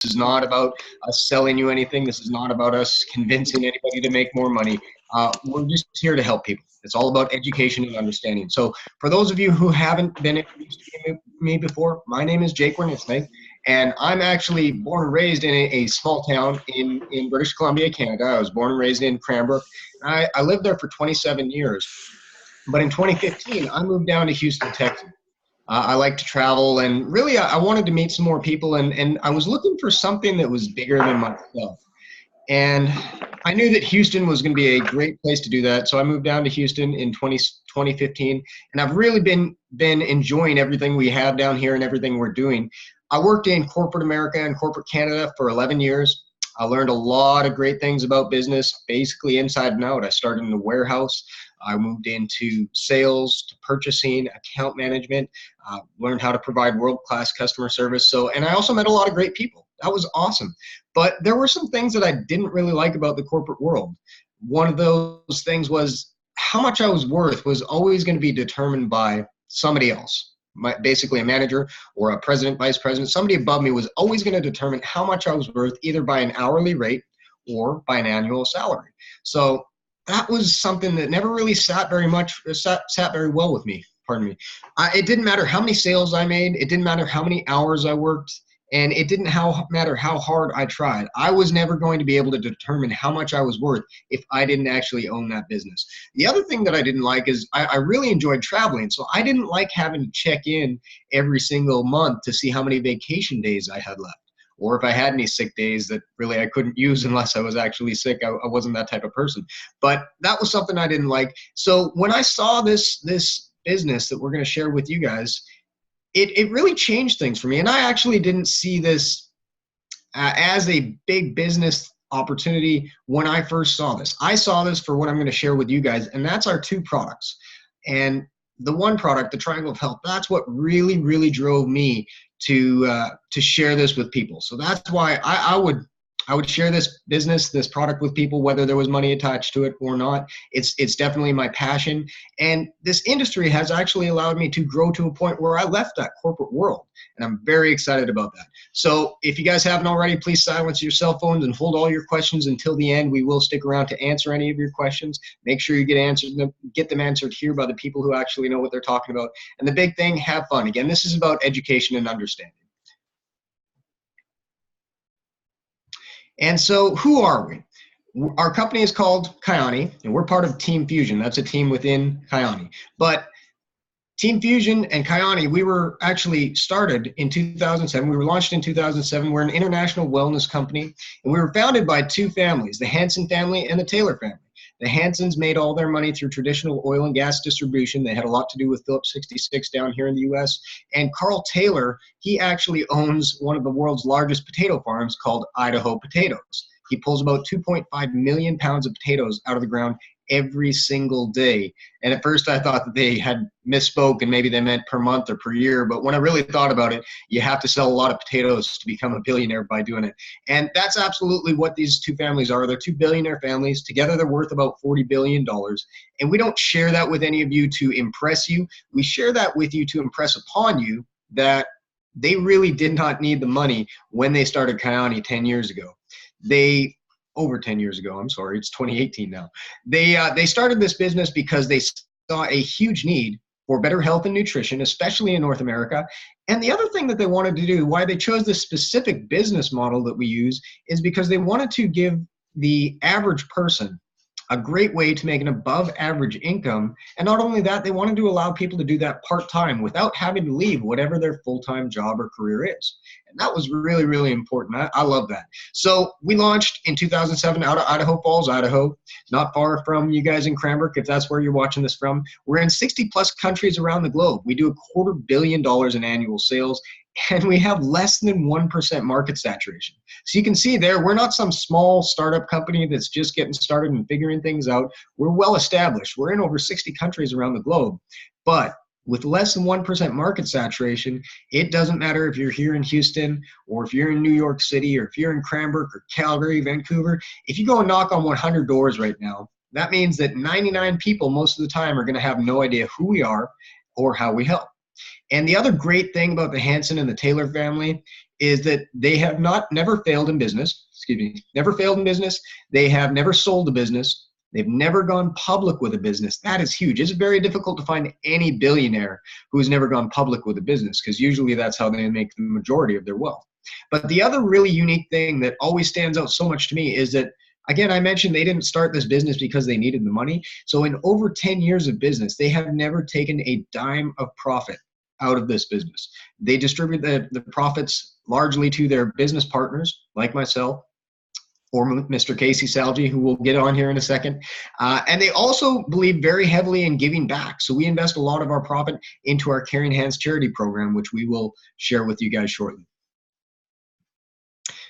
is not about us selling you anything. This is not about us convincing anybody to make more money. We're just here to help people. It's all about education and understanding. So for those of you who haven't been introduced to me before, my name is Jake Wernitzny, and I'm actually born and raised in a small town in British Columbia, Canada. I was born and raised in Cranbrook. I lived there for 27 years. But in 2015, I moved down to Houston, Texas. I like to travel, and really I wanted to meet some more people, and I was looking for something that was bigger than myself. And I knew that Houston was going to be a great place to do that, so I moved down to Houston in 2015, and I've really been enjoying everything we have down here and everything we're doing. I worked in corporate America and corporate Canada for 11 years. I learned a lot of great things about business, basically inside and out. I started in the warehouse. I moved into sales, to purchasing, account management, learned how to provide world-class customer service. And I also met a lot of great people. That was awesome. But there were some things that I didn't really like about the corporate world. One of those things was how much I was worth was always going to be determined by somebody else. Basically a manager or a president, vice president, somebody above me was always going to determine how much I was worth, either by an hourly rate or by an annual salary. So that was something that never really sat very well with me. Pardon me. It didn't matter how many sales I made. It didn't matter how many hours I worked. And it didn't matter how hard I tried. I was never going to be able to determine how much I was worth if I didn't actually own that business. The other thing that I didn't like is I really enjoyed traveling. So I didn't like having to check in every single month to see how many vacation days I had left, or if I had any sick days that really I couldn't use unless I was actually sick. I wasn't that type of person. But that was something I didn't like. So when I saw this business that we're going to share with you guys, it really changed things for me. And I actually didn't see this as a big business opportunity when I first saw this. I saw this for what I'm going to share with you guys, and that's our two products. And the one product, the Triangle of Health, that's what really, really drove me to share this with people. So that's why I would share this business, this product with people, whether there was money attached to it or not. It's definitely my passion. And this industry has actually allowed me to grow to a point where I left that corporate world. And I'm very excited about that. So if you guys haven't already, please silence your cell phones and hold all your questions until the end. We will stick around to answer any of your questions. Make sure you get them answered here by the people who actually know what they're talking about. And the big thing, have fun. Again, this is about education and understanding. And so who are we? Our company is called Kyani, and we're part of Team Fusion. That's a team within Kyani. But Team Fusion and Kyani, we were actually started in 2007. We were launched in 2007. We're an international wellness company, and we were founded by two families, the Hansen family and the Taylor family. The Hansens made all their money through traditional oil and gas distribution. They had a lot to do with Phillips 66 down here in the U.S. And Carl Taylor, he actually owns one of the world's largest potato farms called Idaho Potatoes. He pulls about 2.5 million pounds of potatoes out of the ground every single day. And at first I thought that they had misspoke and maybe they meant per month or per year. But when I really thought about it, you have to sell a lot of potatoes to become a billionaire by doing it. And that's absolutely what these two families are. They're two billionaire families. Together they're worth about $40 billion. And we don't share that with any of you to impress you. We share that with you to impress upon you that they really did not need the money when they started Kyani 10 years ago. Over 10 years ago, I'm sorry, it's 2018 now. They started this business because they saw a huge need for better health and nutrition, especially in North America. And the other thing that they wanted to do, why they chose this specific business model that we use, is because they wanted to give the average person a great way to make an above average income. And not only that, they wanted to allow people to do that part-time without having to leave whatever their full-time job or career is. And that was really, really important. I love that. So we launched in 2007 out of Idaho Falls, Idaho, not far from you guys in Cranbrook, if that's where you're watching this from. We're in 60 plus countries around the globe. We do $250 million in annual sales, and we have less than 1% market saturation. So you can see there, we're not some small startup company that's just getting started and figuring things out. We're well established. We're in over 60 countries around the globe. But with less than 1% market saturation, it doesn't matter if you're here in Houston or if you're in New York City or if you're in Cranbrook or Calgary, Vancouver. If you go and knock on 100 doors right now, that means that 99 people most of the time are going to have no idea who we are or how we help. And the other great thing about the Hansen and the Taylor family is that they have never failed in business. Excuse me, never failed in business. They have never sold a business. They've never gone public with a business. That is huge. It's very difficult to find any billionaire who's never gone public with a business, because usually that's how they make the majority of their wealth. But the other really unique thing that always stands out so much to me is that, again, I mentioned they didn't start this business because they needed the money. So in over 10 years of business, they have never taken a dime of profit out of this business. They distribute the profits largely to their business partners like myself, or Mr. Casey Salgi, who we'll get on here in a second. And they also believe very heavily in giving back. So we invest a lot of our profit into our Caring Hands charity program, which we will share with you guys shortly.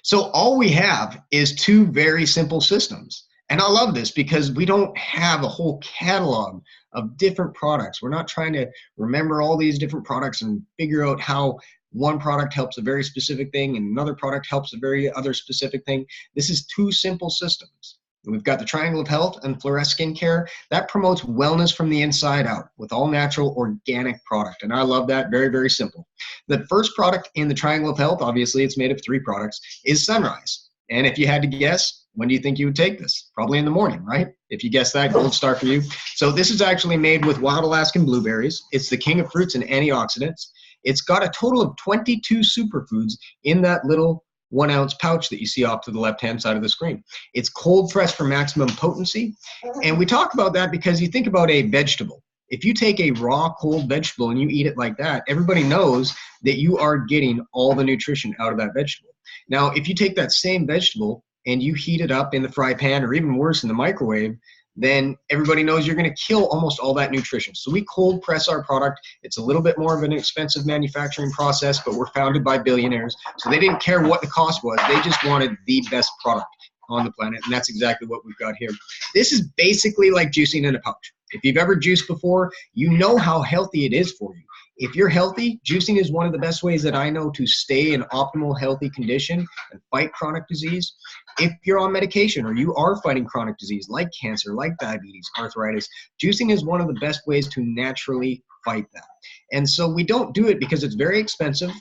So all we have is two very simple systems. And I love this because we don't have a whole catalog of different products. We're not trying to remember all these different products and figure out how one product helps a very specific thing and another product helps a very other specific thing. This is two simple systems. We've got the Triangle of Health and Fluoresce Skincare. That promotes wellness from the inside out with all natural organic product. And I love that. Very, very simple. The first product in the Triangle of Health, obviously it's made of 3 products, is Sunrise. And if you had to guess, when do you think you would take this? Probably in the morning, right? If you guess that, gold star for you. So this is actually made with wild Alaskan blueberries. It's the king of fruits and antioxidants. It's got a total of 22 superfoods in that little 1 ounce pouch that you see off to the left-hand side of the screen. It's cold pressed for maximum potency. And we talk about that because you think about a vegetable. If you take a raw, cold vegetable and you eat it like that, everybody knows that you are getting all the nutrition out of that vegetable. Now, if you take that same vegetable and you heat it up in the fry pan, or even worse in the microwave, then everybody knows you're going to kill almost all that nutrition. So we cold press our product. It's a little bit more of an expensive manufacturing process, but we're founded by billionaires. So they didn't care what the cost was. They just wanted the best product on the planet, and that's exactly what we've got here. This is basically like juicing in a pouch. If you've ever juiced before, you know how healthy it is for you. If you're healthy, juicing is one of the best ways that I know to stay in optimal healthy condition and fight chronic disease. If you're on medication or you are fighting chronic disease like cancer, like diabetes, arthritis, juicing is one of the best ways to naturally fight that. And so we don't do it because it's very expensive,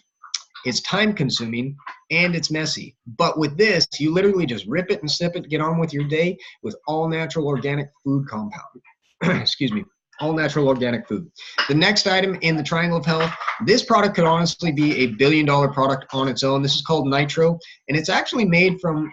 it's time consuming, and it's messy. But with this, you literally just rip it and snip it, get on with your day with all natural organic food compound. Excuse me. All natural organic food. The next item in the Triangle of Health, this product could honestly be a $1 billion product on its own. This is called Nitro, and it's actually made from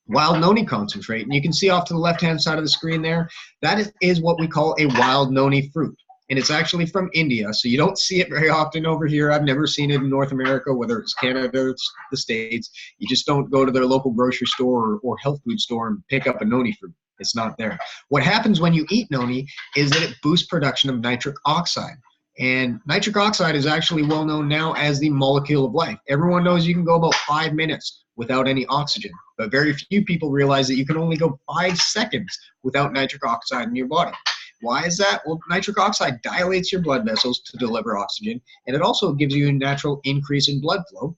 wild noni concentrate. And you can see off to the left-hand side of the screen there, that is what we call a wild noni fruit. And it's actually from India, so you don't see it very often over here. I've never seen it in North America, whether it's Canada or the States. You just don't go to their local grocery store or health food store and pick up a noni fruit. It's not there. What happens when you eat noni is that it boosts production of nitric oxide. And nitric oxide is actually well known now as the molecule of life. Everyone knows you can go about 5 minutes without any oxygen, but very few people realize that you can only go 5 seconds without nitric oxide in your body. Why is that? Well, nitric oxide dilates your blood vessels to deliver oxygen, and it also gives you a natural increase in blood flow.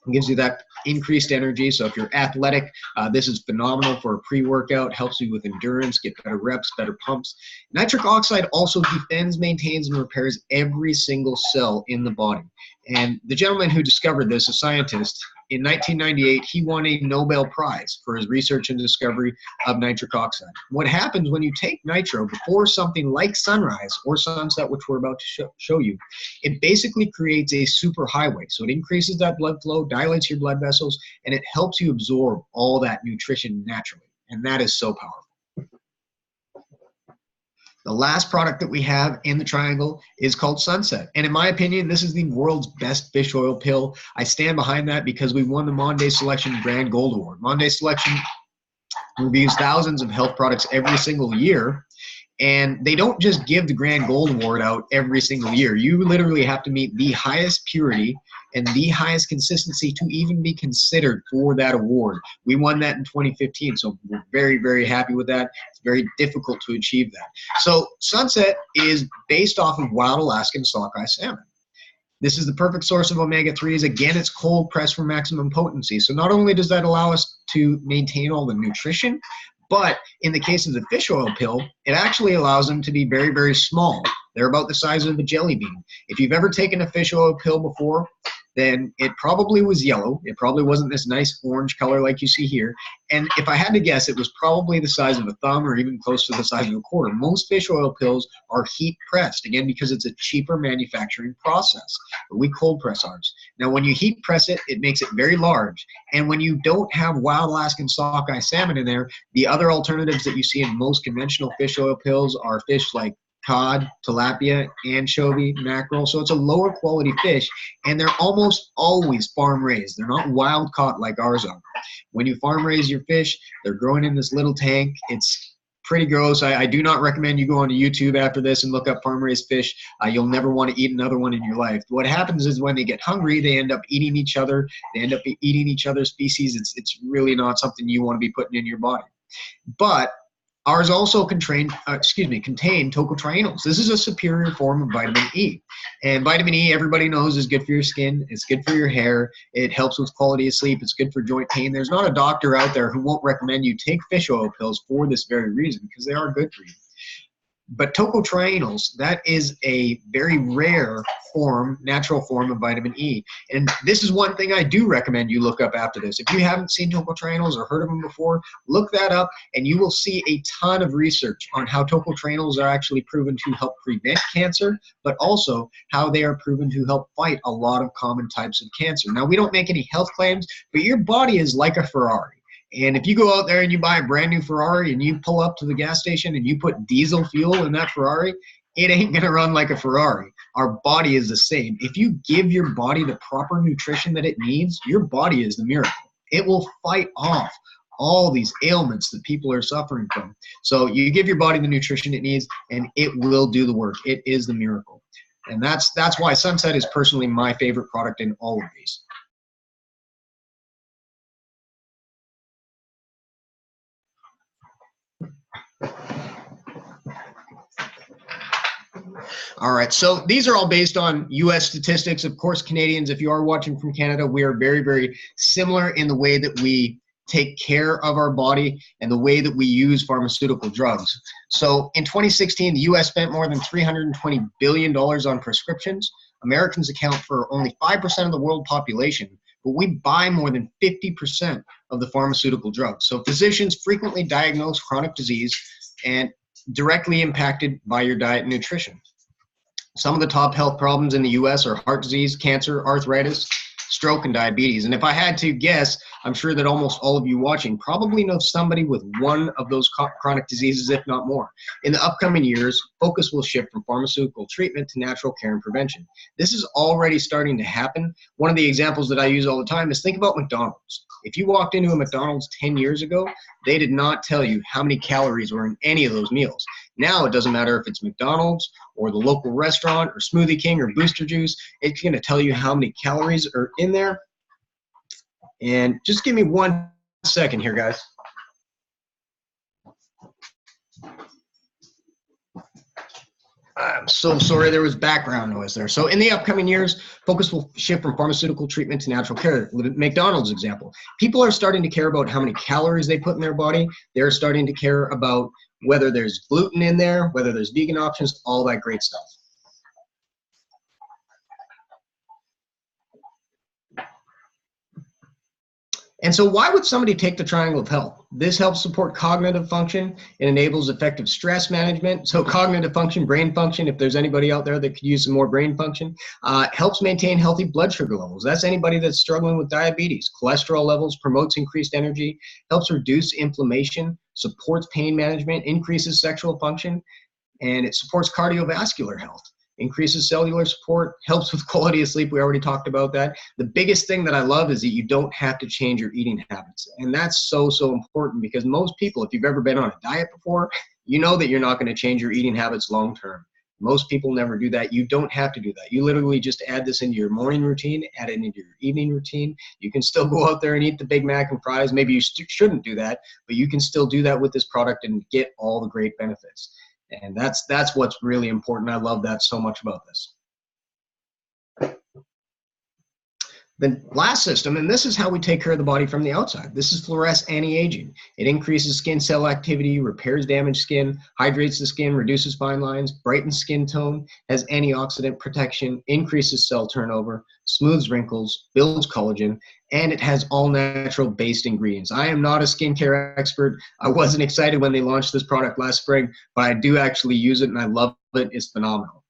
It gives you that increased energy. So if you're athletic, this is phenomenal for a pre-workout, helps you with endurance, get better reps, better pumps. Nitric oxide also defends, maintains, and repairs every single cell in the body. And the gentleman who discovered this, a scientist, in 1998, he won a Nobel Prize for his research and discovery of nitric oxide. What happens when you take nitro before something like sunrise or sunset, which we're about to show you, it basically creates a superhighway. So it increases that blood flow, dilates your blood vessels, and it helps you absorb all that nutrition naturally. And that is so powerful. The last product that we have in the Triangle is called Sunset. And in my opinion, this is the world's best fish oil pill. I stand behind that because we won the Monday Selection Grand Gold Award. Monday Selection reviews thousands of health products every single year. And they don't just give the Grand Gold Award out every single year. You literally have to meet the highest purity and the highest consistency to even be considered for that award. We won that in 2015, so we're very, very happy with that. It's very difficult to achieve that. So Sunset is based off of wild Alaskan sockeye salmon. This is the perfect source of omega-3s. Again, it's cold pressed for maximum potency. So not only does that allow us to maintain all the nutrition, but in the case of the fish oil pill, it actually allows them to be very, very small. They're about the size of a jelly bean. If you've ever taken a fish oil pill before, then it probably was yellow. It probably wasn't this nice orange color like you see here. And if I had to guess, it was probably the size of a thumb or even close to the size of a quarter. Most fish oil pills are heat pressed, again, because it's a cheaper manufacturing process. But we cold press ours. Now, when you heat press it, it makes it very large. And when you don't have wild Alaskan sockeye salmon in there, the other alternatives that you see in most conventional fish oil pills are fish like cod, tilapia, anchovy, mackerel. So it's a lower quality fish, and they're almost always farm raised. They're not wild caught like ours are. When you farm raise your fish, they're growing in this little tank. It's pretty gross. I do not recommend you go onto YouTube after this and look up farm raised fish. You'll never want to eat another one in your life. What happens is when they get hungry, they end up eating each other. They end up eating each other's species. It's really not something you want to be putting in your body. But ours also contain tocotrienols. This is a superior form of vitamin E. And vitamin E, everybody knows, is good for your skin. It's good for your hair. It helps with quality of sleep. It's good for joint pain. There's not a doctor out there who won't recommend you take fish oil pills for this very reason, because they are good for you. But tocotrienols, that is a very rare natural form of vitamin E. And this is one thing I do recommend you look up after this. If you haven't seen tocotrienols or heard of them before, look that up and you will see a ton of research on how tocotrienols are actually proven to help prevent cancer, but also how they are proven to help fight a lot of common types of cancer. Now, we don't make any health claims, but your body is like a Ferrari. And if you go out there and you buy a brand new Ferrari and you pull up to the gas station and you put diesel fuel in that Ferrari, it ain't going to run like a Ferrari. Our body is the same. If you give your body the proper nutrition that it needs, your body is the miracle. It will fight off all these ailments that people are suffering from. So you give your body the nutrition it needs and it will do the work. It is the miracle. And that's why Sunset is personally my favorite product in all of these. All right, so these are all based on U.S. statistics. Of course, Canadians, if you are watching from Canada, we are very, very similar in the way that we take care of our body and the way that we use pharmaceutical drugs. So in 2016, the U.S. spent more than $320 billion on prescriptions. Americans account for only 5% of the world population, but we buy more than 50% of the pharmaceutical drugs. So physicians frequently diagnose chronic disease and directly impacted by your diet and nutrition. Some of the top health problems in the U.S. are heart disease, cancer, arthritis, stroke, and diabetes. And if I had to guess, I'm sure that almost all of you watching probably know somebody with one of those chronic diseases, if not more. In the upcoming years, focus will shift from pharmaceutical treatment to natural care and prevention. This is already starting to happen. One of the examples that I use all the time is think about McDonald's. If you walked into a McDonald's 10 years ago, they did not tell you how many calories were in any of those meals. Now it doesn't matter if it's McDonald's or the local restaurant or Smoothie King or Booster Juice, it's going to tell you how many calories are in there. And just give me 1 second here, guys. I'm so sorry, there was background noise there. So in the upcoming years, focus will shift from pharmaceutical treatment to natural care. McDonald's example. People are starting to care about how many calories they put in their body. They're starting to care about whether there's gluten in there, whether there's vegan options, all that great stuff. And so why would somebody take the Triangle of Health? This helps support cognitive function. It enables effective stress management. So cognitive function, brain function, if there's anybody out there that could use some more brain function, helps maintain healthy blood sugar levels. That's anybody that's struggling with diabetes. Cholesterol levels, promotes increased energy, helps reduce inflammation, supports pain management, increases sexual function, and it supports cardiovascular health. Increases cellular support, helps with quality of sleep. We already talked about that. The biggest thing that I love is that you don't have to change your eating habits. And that's so, so important because most people, if you've ever been on a diet before, you know that you're not going to change your eating habits long term. Most people never do that. You don't have to do that. You literally just add this into your morning routine, add it into your evening routine. You can still go out there and eat the Big Mac and fries. Maybe you shouldn't do that, but you can still do that with this product and get all the great benefits. And that's what's really important. I love that so much about this. The last system, and this is how we take care of the body from the outside. This is Fluoresce Anti-Aging. It increases skin cell activity, repairs damaged skin, hydrates the skin, reduces fine lines, brightens skin tone, has antioxidant protection, increases cell turnover, smooths wrinkles, builds collagen, and it has all natural based ingredients. I am not a skincare expert. I wasn't excited when they launched this product last spring, but I do actually use it and I love it. It's phenomenal.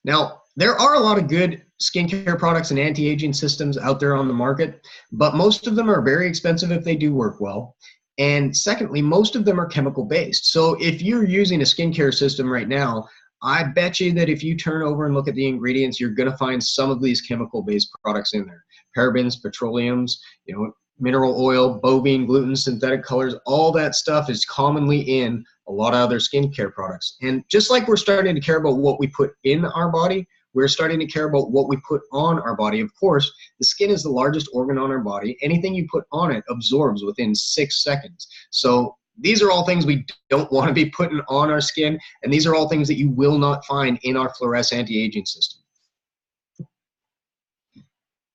Now, there are a lot of good skincare products and anti-aging systems out there on the market, but most of them are very expensive if they do work well. And secondly, most of them are chemical based. So if you're using a skincare system right now, I bet you that if you turn over and look at the ingredients, you're going to find some of these chemical based products in there. Parabens, petroleums, mineral oil, bovine, gluten, synthetic colors, all that stuff is commonly in a lot of other skincare products. And just like we're starting to care about what we put in our body, we're starting to care about what we put on our body. Of course, the skin is the largest organ on our body. Anything you put on it absorbs within 6 seconds. So these are all things we don't want to be putting on our skin, and these are all things that you will not find in our Fluoresce anti-aging system.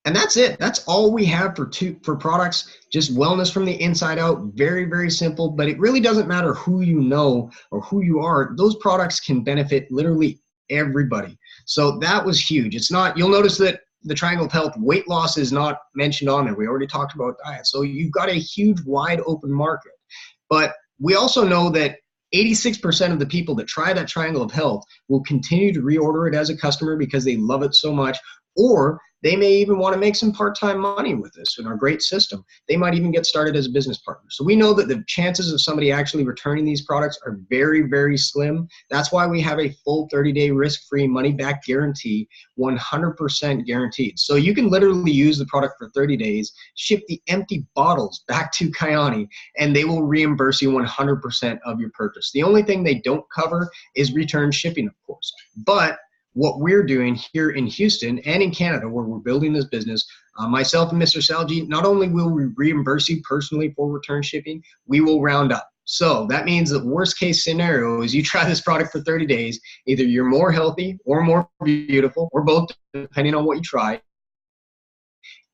And that's it. That's all we have for products, just wellness from the inside out. Very, very simple, but it really doesn't matter who you know or who you are. Those products can benefit literally everybody. So that was huge. It's not, you'll notice that the Triangle of Health weight loss is not mentioned on there. We already talked about diet. So you've got a huge wide open market. But we also know that 86% of the people that try that Triangle of Health will continue to reorder it as a customer because they love it so much, or they may even want to make some part-time money with this in our great system. They might even get started as a business partner. So we know that the chances of somebody actually returning these products are very, very slim. That's why we have a full 30-day risk-free money-back guarantee, 100% guaranteed. So you can literally use the product for 30 days, ship the empty bottles back to Kyani, and they will reimburse you 100% of your purchase. The only thing they don't cover is return shipping, of course. But what we're doing here in Houston and in Canada, where we're building this business, myself and Mr. Salji, not only will we reimburse you personally for return shipping, we will round up. So that means the worst case scenario is you try this product for 30 days, either you're more healthy or more beautiful, or both, depending on what you try.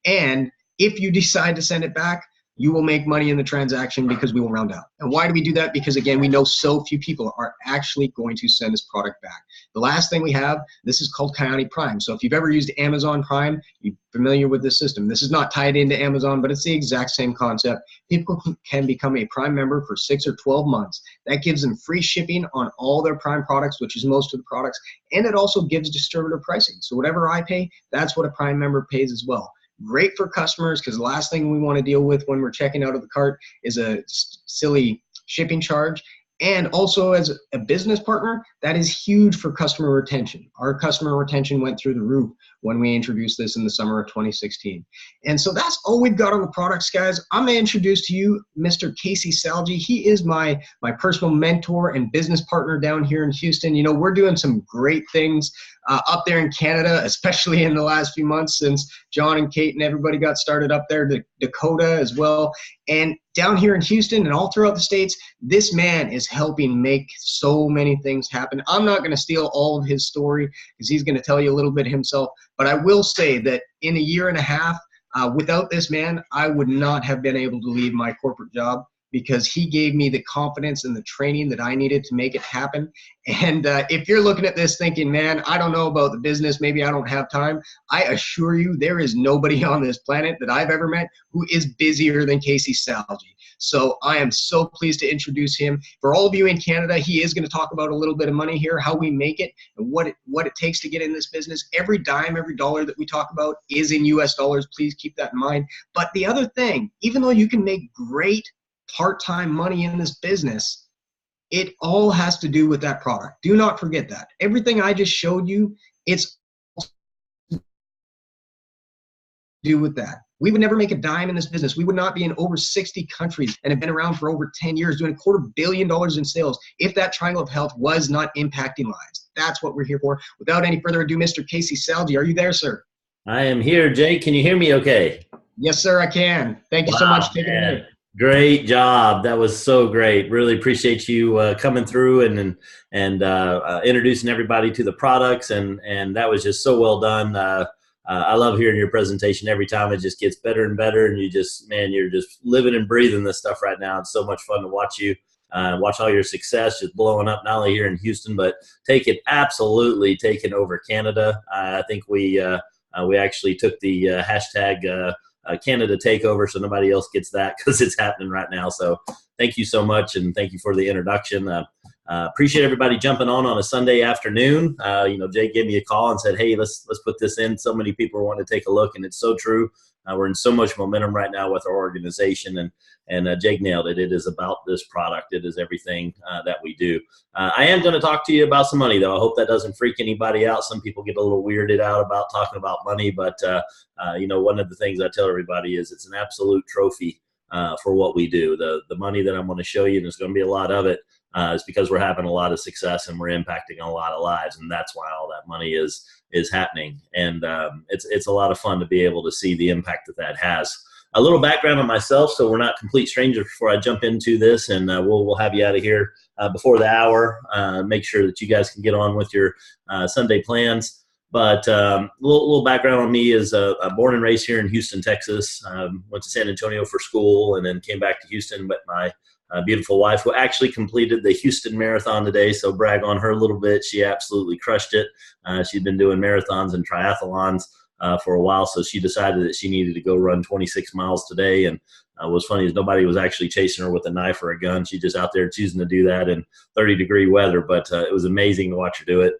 And if you decide to send it back, you will make money in the transaction because we will round out. And why do we do that? Because again, we know so few people are actually going to send this product back. The last thing we have, this is called Kyani Prime. So if you've ever used Amazon Prime, you're familiar with this system. This is not tied into Amazon, but it's the exact same concept. People can become a Prime member for 6 or 12 months. That gives them free shipping on all their Prime products, which is most of the products. And it also gives distributor pricing. So whatever I pay, that's what a Prime member pays as well. Great for customers, because the last thing we want to deal with when we're checking out of the cart is a silly shipping charge. And also as a business partner, that is huge for customer retention. Our customer retention went through the roof when we introduced this in the summer of 2016. And so that's all we've got on the products, guys. I'm going to introduce to you Mr. Casey Salji. He is my personal mentor and business partner down here in Houston. You know, we're doing some great things up there in Canada, especially in the last few months since John and Kate and everybody got started up there, Dakota as well. And down here in Houston and all throughout the States, this man is helping make so many things happen. I'm not going to steal all of his story because he's going to tell you a little bit himself, but I will say that in a year and a half, without this man, I would not have been able to leave my corporate job, because he gave me the confidence and the training that I needed to make it happen. And if you're looking at this thinking, man, I don't know about the business, maybe I don't have time, I assure you there is nobody on this planet that I've ever met who is busier than Casey Salji. So I am so pleased to introduce him. For all of you in Canada, he is going to talk about a little bit of money here, how we make it, and what it takes to get in this business. Every dime, every dollar that we talk about is in US dollars. Please keep that in mind. But the other thing, even though you can make great part-time money in this business, it all has to do with that product. Do not forget that. Everything I just showed you, it's do with that. We would never make a dime in this business. We would not be in over 60 countries and have been around for over 10 years doing $250 million in sales if that Triangle of Health was not impacting lives. That's what we're here for. Without any further ado, Mr. Casey Salji, are you there, sir? I am here, Jay. Can you hear me okay? Yes, sir, I can. Thank you so much for taking it in. Great job. That was so great. Really appreciate you coming through and introducing everybody to the products. And that was just so well done. I love hearing your presentation every time. It just gets better and better. And you just, man, you're just living and breathing this stuff right now. It's so much fun to watch you. Watch all your success just blowing up, not only here in Houston, but absolutely taking over Canada. I think we actually took the hashtag Canada takeover, so nobody else gets that because it's happening right now. So thank you so much, and thank you for the introduction. Appreciate everybody jumping on a Sunday afternoon. Jay gave me a call and said, "Hey, let's put this in." So many people want to take a look, and it's so true. We're in so much momentum right now with our organization, and Jake nailed it. It is about this product. It is everything that we do. I am going to talk to you about some money, though. I hope that doesn't freak anybody out. Some people get a little weirded out about talking about money, but one of the things I tell everybody is it's an absolute trophy for what we do. The money that I'm going to show you, and there's going to be a lot of it, is because we're having a lot of success and we're impacting a lot of lives, and that's why all that money is happening. And it's a lot of fun to be able to see the impact that has. A little background on myself, so we're not complete strangers before I jump into this, and we'll have you out of here before the hour. Make sure that you guys can get on with your Sunday plans. But a little background on me is I'm born and raised here in Houston, Texas. Went to San Antonio for school and then came back to Houston. Met my beautiful wife, who actually completed the Houston Marathon today, so brag on her a little bit. She absolutely crushed it. She'd been doing marathons and triathlons for a while, so she decided that she needed to go run 26 miles today. And what's funny is nobody was actually chasing her with a knife or a gun. She just out there choosing to do that in 30-degree weather, but it was amazing to watch her do it.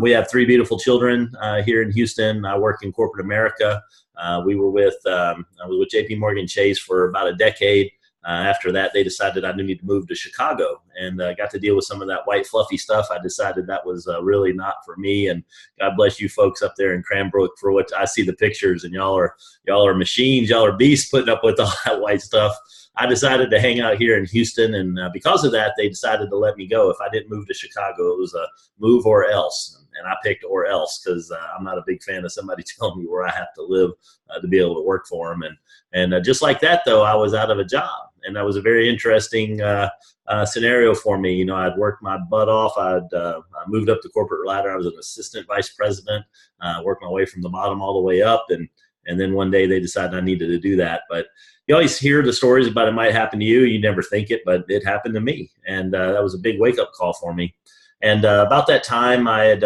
We have 3 beautiful children here in Houston. I work in corporate America. I was with JP Morgan Chase for about a decade. After that, they decided I needed to move to Chicago, and got to deal with some of that white fluffy stuff. I decided that was really not for me. And God bless you folks up there in Cranbrook for what I see the pictures, and y'all are machines, y'all are beasts putting up with all that white stuff. I decided to hang out here in Houston, and because of that, they decided to let me go. If I didn't move to Chicago, it was a move or else, and I picked or else because I'm not a big fan of somebody telling me where I have to live to be able to work for them. And just like that, though, I was out of a job, and that was a very interesting scenario for me. I'd worked my butt off. I moved up the corporate ladder. I was an assistant vice president, worked my way from the bottom all the way up, and then one day they decided I needed to do that. But you always hear the stories about it might happen to you. You never think it, but it happened to me. And that was a big wake-up call for me. And about that time, I had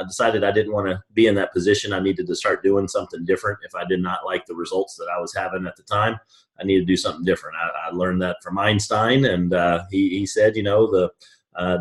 decided I didn't want to be in that position. I needed to start doing something different. If I did not like the results that I was having at the time, I needed to do something different. I learned that from Einstein, and he said, the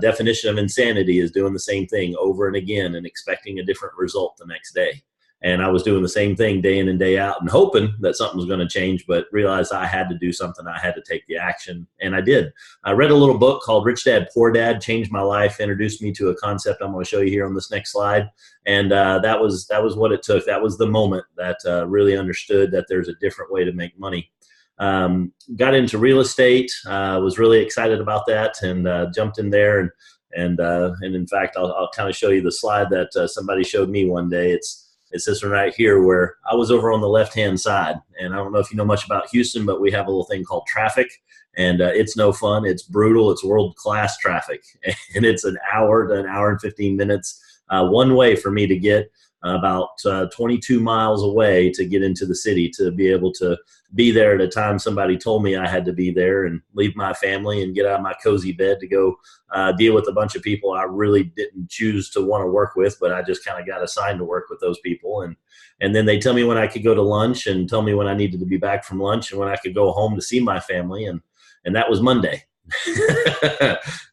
definition of insanity is doing the same thing over and again and expecting a different result the next day. And I was doing the same thing day in and day out and hoping that something was going to change, but realized I had to do something. I had to take the action, and I did. I read a little book called Rich Dad, Poor Dad, changed my life, introduced me to a concept I'm going to show you here on this next slide. And that was what it took. That was the moment that really understood that there's a different way to make money. Got into real estate, was really excited about that, and jumped in there. And in fact, I'll kind of show you the slide that somebody showed me one day. It's this one right here where I was over on the left-hand side. And I don't know if you know much about Houston, but we have a little thing called traffic. And it's no fun. It's brutal. It's world-class traffic. And it's an hour to an hour and 15 minutes one way for me to get about 22 miles away to get into the city, to be able to be there at a time somebody told me I had to be there, and leave my family and get out of my cozy bed to go deal with a bunch of people I really didn't choose to want to work with, but I just kind of got assigned to work with those people. And then they tell me when I could go to lunch, and tell me when I needed to be back from lunch, and when I could go home to see my family. And that was Monday.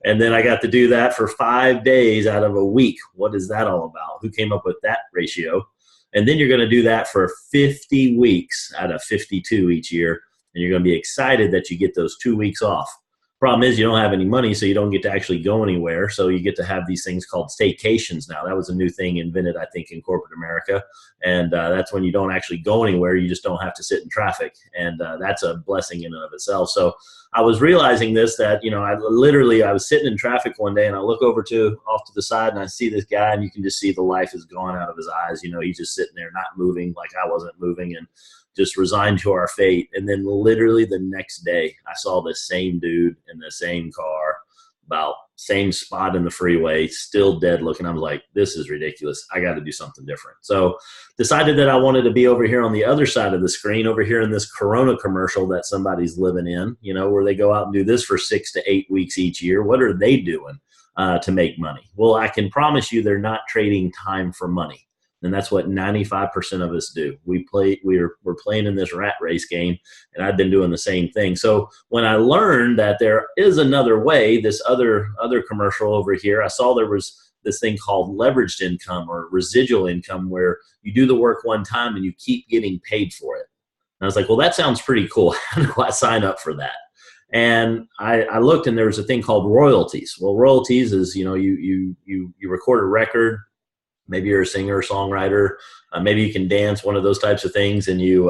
And then I got to do that for 5 days out of a week. What is that all about? Who came up with that ratio? And then you're going to do that for 50 weeks out of 52 each year. And you're going to be excited that you get those 2 weeks off. Problem is, you don't have any money, so you don't get to actually go anywhere. So you get to have these things called staycations now. That was a new thing invented, I think, in corporate America. And that's when you don't actually go anywhere. You just don't have to sit in traffic. And that's a blessing in and of itself. So I was realizing this, that, I was sitting in traffic one day, and I look over off to the side, and I see this guy, and you can just see the life is gone out of his eyes. He's just sitting there not moving, like I wasn't moving, and just resigned to our fate. And then literally the next day, I saw the same dude in the same car, about same spot in the freeway, still dead looking. I was like, this is ridiculous. I got to do something different. So decided that I wanted to be over here on the other side of the screen, over here in this Corona commercial that somebody's living in, where they go out and do this for 6 to 8 weeks each year. What are they doing to make money? Well, I can promise you they're not trading time for money. And that's what 95% of us do. We're playing in this rat race game, and I've been doing the same thing. So when I learned that there is another way, this other commercial over here, I saw there was this thing called leveraged income or residual income, where you do the work one time and you keep getting paid for it. And I was like, well, that sounds pretty cool. How do I sign up for that? And I looked, and there was a thing called royalties. Well, royalties is, you record a record. Maybe you're a singer or songwriter. Maybe you can dance, one of those types of things. And you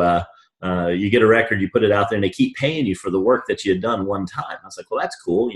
get a record, you put it out there, and they keep paying you for the work that you had done one time. I was like, well, that's cool.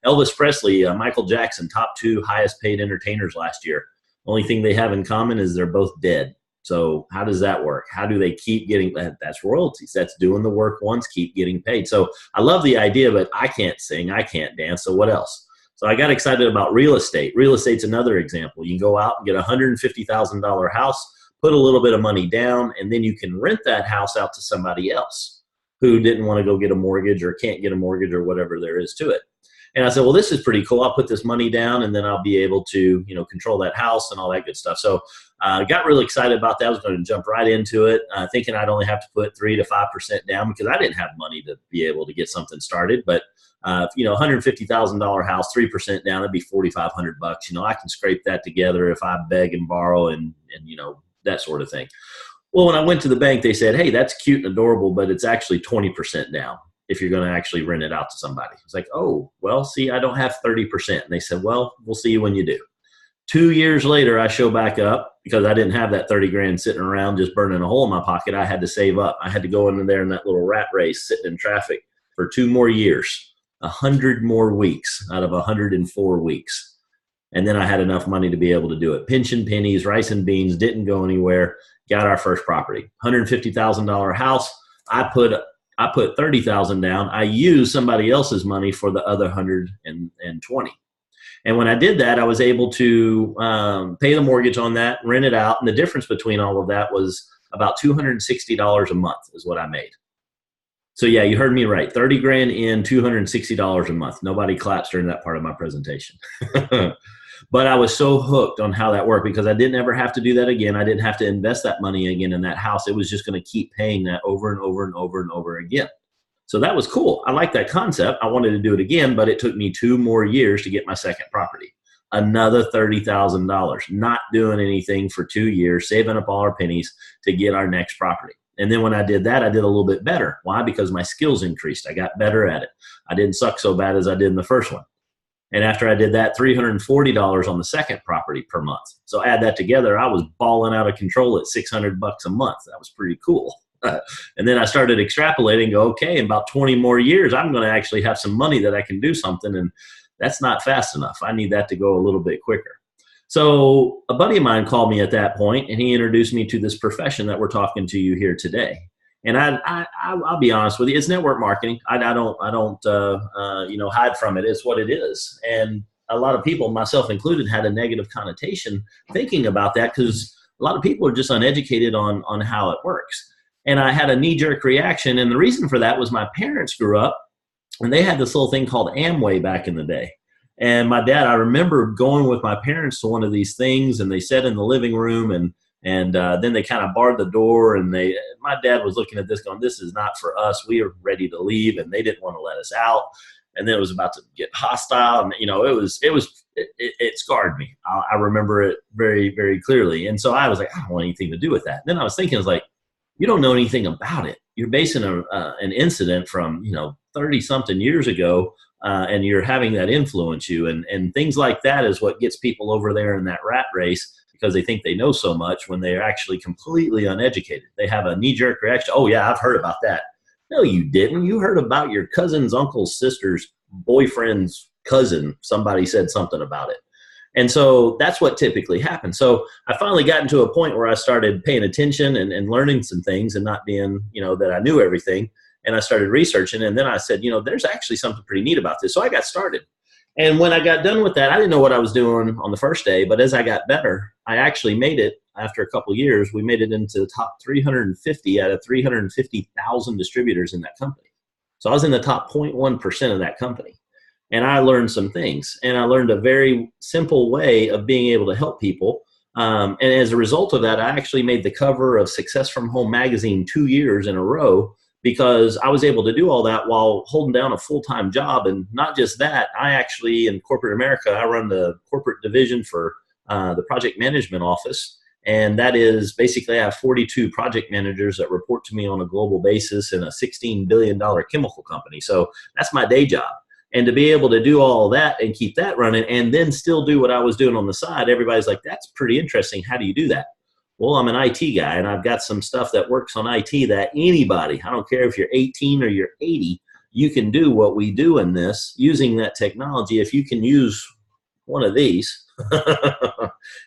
Elvis Presley, Michael Jackson, top 2 highest paid entertainers last year. Only thing they have in common is they're both dead. So how does that work? How do they keep getting that? That's royalties. That's doing the work once, keep getting paid. So I love the idea, but I can't sing, I can't dance. So what else? So I got excited about real estate. Real estate's another example. You can go out and get a $150,000 house, put a little bit of money down, and then you can rent that house out to somebody else who didn't want to go get a mortgage or can't get a mortgage or whatever there is to it. And I said, well, this is pretty cool. I'll put this money down, and then I'll be able to, control that house and all that good stuff. So I got really excited about that. I was going to jump right into it, thinking I'd only have to put 3 to 5% down because I didn't have money to be able to get something started. But $150,000 house, 3% down, it'd be $4,500. I can scrape that together if I beg and borrow and that sort of thing. Well, when I went to the bank, they said, hey, that's cute and adorable, but it's actually 20% down if you're going to actually rent it out to somebody. It's like, oh, well, see, I don't have 30%. And they said, well, we'll see you when you do. 2 years later, I show back up because I didn't have that 30 grand sitting around just burning a hole in my pocket. I had to save up. I had to go in there in that little rat race, sitting in traffic for 2 more years, 100 more weeks out of 104 weeks. And then I had enough money to be able to do it. Pinching pennies, rice and beans, didn't go anywhere. Got our first property, $150,000 house. I put $30,000 down. I used somebody else's money for the other 120. And when I did that, I was able to pay the mortgage on that, rent it out. And the difference between all of that was about $260 a month is what I made. So yeah, you heard me right. 30 grand in, $260 a month. Nobody claps during that part of my presentation. But I was so hooked on how that worked because I didn't ever have to do that again. I didn't have to invest that money again in that house. It was just going to keep paying that over and over and over and over again. So that was cool. I liked that concept. I wanted to do it again, but it took me 2 more years to get my second property. Another $30,000, not doing anything for 2 years, saving up all our pennies to get our next property. And then when I did that, I did a little bit better. Why? Because my skills increased. I got better at it. I didn't suck so bad as I did in the first one. And after I did that, $340 on the second property per month. So add that together, I was balling out of control at $600 a month. That was pretty cool. And then I started extrapolating, go, okay, in about 20 more years, I'm going to actually have some money that I can do something. And that's not fast enough. I need that to go a little bit quicker. So a buddy of mine called me at that point, and he introduced me to this profession that we're talking to you here today. And I'll be honest with you, it's network marketing. I don't hide from it. It's what it is. And a lot of people, myself included, had a negative connotation thinking about that because a lot of people are just uneducated on how it works. And I had a knee-jerk reaction. And the reason for that was my parents grew up, and they had this little thing called Amway back in the day. And my dad, I remember going with my parents to one of these things, and they sat in the living room, and then they kind of barred the door, and my dad was looking at this going, this is not for us. We are ready to leave, and they didn't want to let us out. And then it was about to get hostile, and it scarred me. I remember it very, very clearly. And so I was like, I don't want anything to do with that. And then I was thinking, I was like, you don't know anything about it. You're basing an incident from 30 something years ago, and you're having that influence you, and things like that is what gets people over there in that rat race. Because they think they know so much when they're actually completely uneducated. They have a knee-jerk reaction. Oh, yeah, I've heard about that. No, you didn't. You heard about your cousin's uncle's sister's boyfriend's cousin. Somebody said something about it. And so that's what typically happens. So I finally got into a point where I started paying attention and learning some things and not being, that I knew everything. And I started researching. And then I said, there's actually something pretty neat about this. So I got started. And when I got done with that, I didn't know what I was doing on the first day, but as I got better, I actually made it after a couple of years. We made it into the top 350 out of 350,000 distributors in that company. So I was in the top 0.1% of that company. And I learned some things, and I learned a very simple way of being able to help people. And as a result of that, I actually made the cover of Success from Home magazine 2 years in a row, because I was able to do all that while holding down a full-time job. And not just that, I actually, in corporate America, I run the corporate division for the project management office. And that is basically, I have 42 project managers that report to me on a global basis in a $16 billion chemical company. So that's my day job. And to be able to do all that and keep that running and then still do what I was doing on the side, everybody's like, that's pretty interesting. How do you do that? Well, I'm an IT guy, and I've got some stuff that works on IT that anybody, I don't care if you're 18 or you're 80, you can do what we do in this using that technology. If you can use one of these,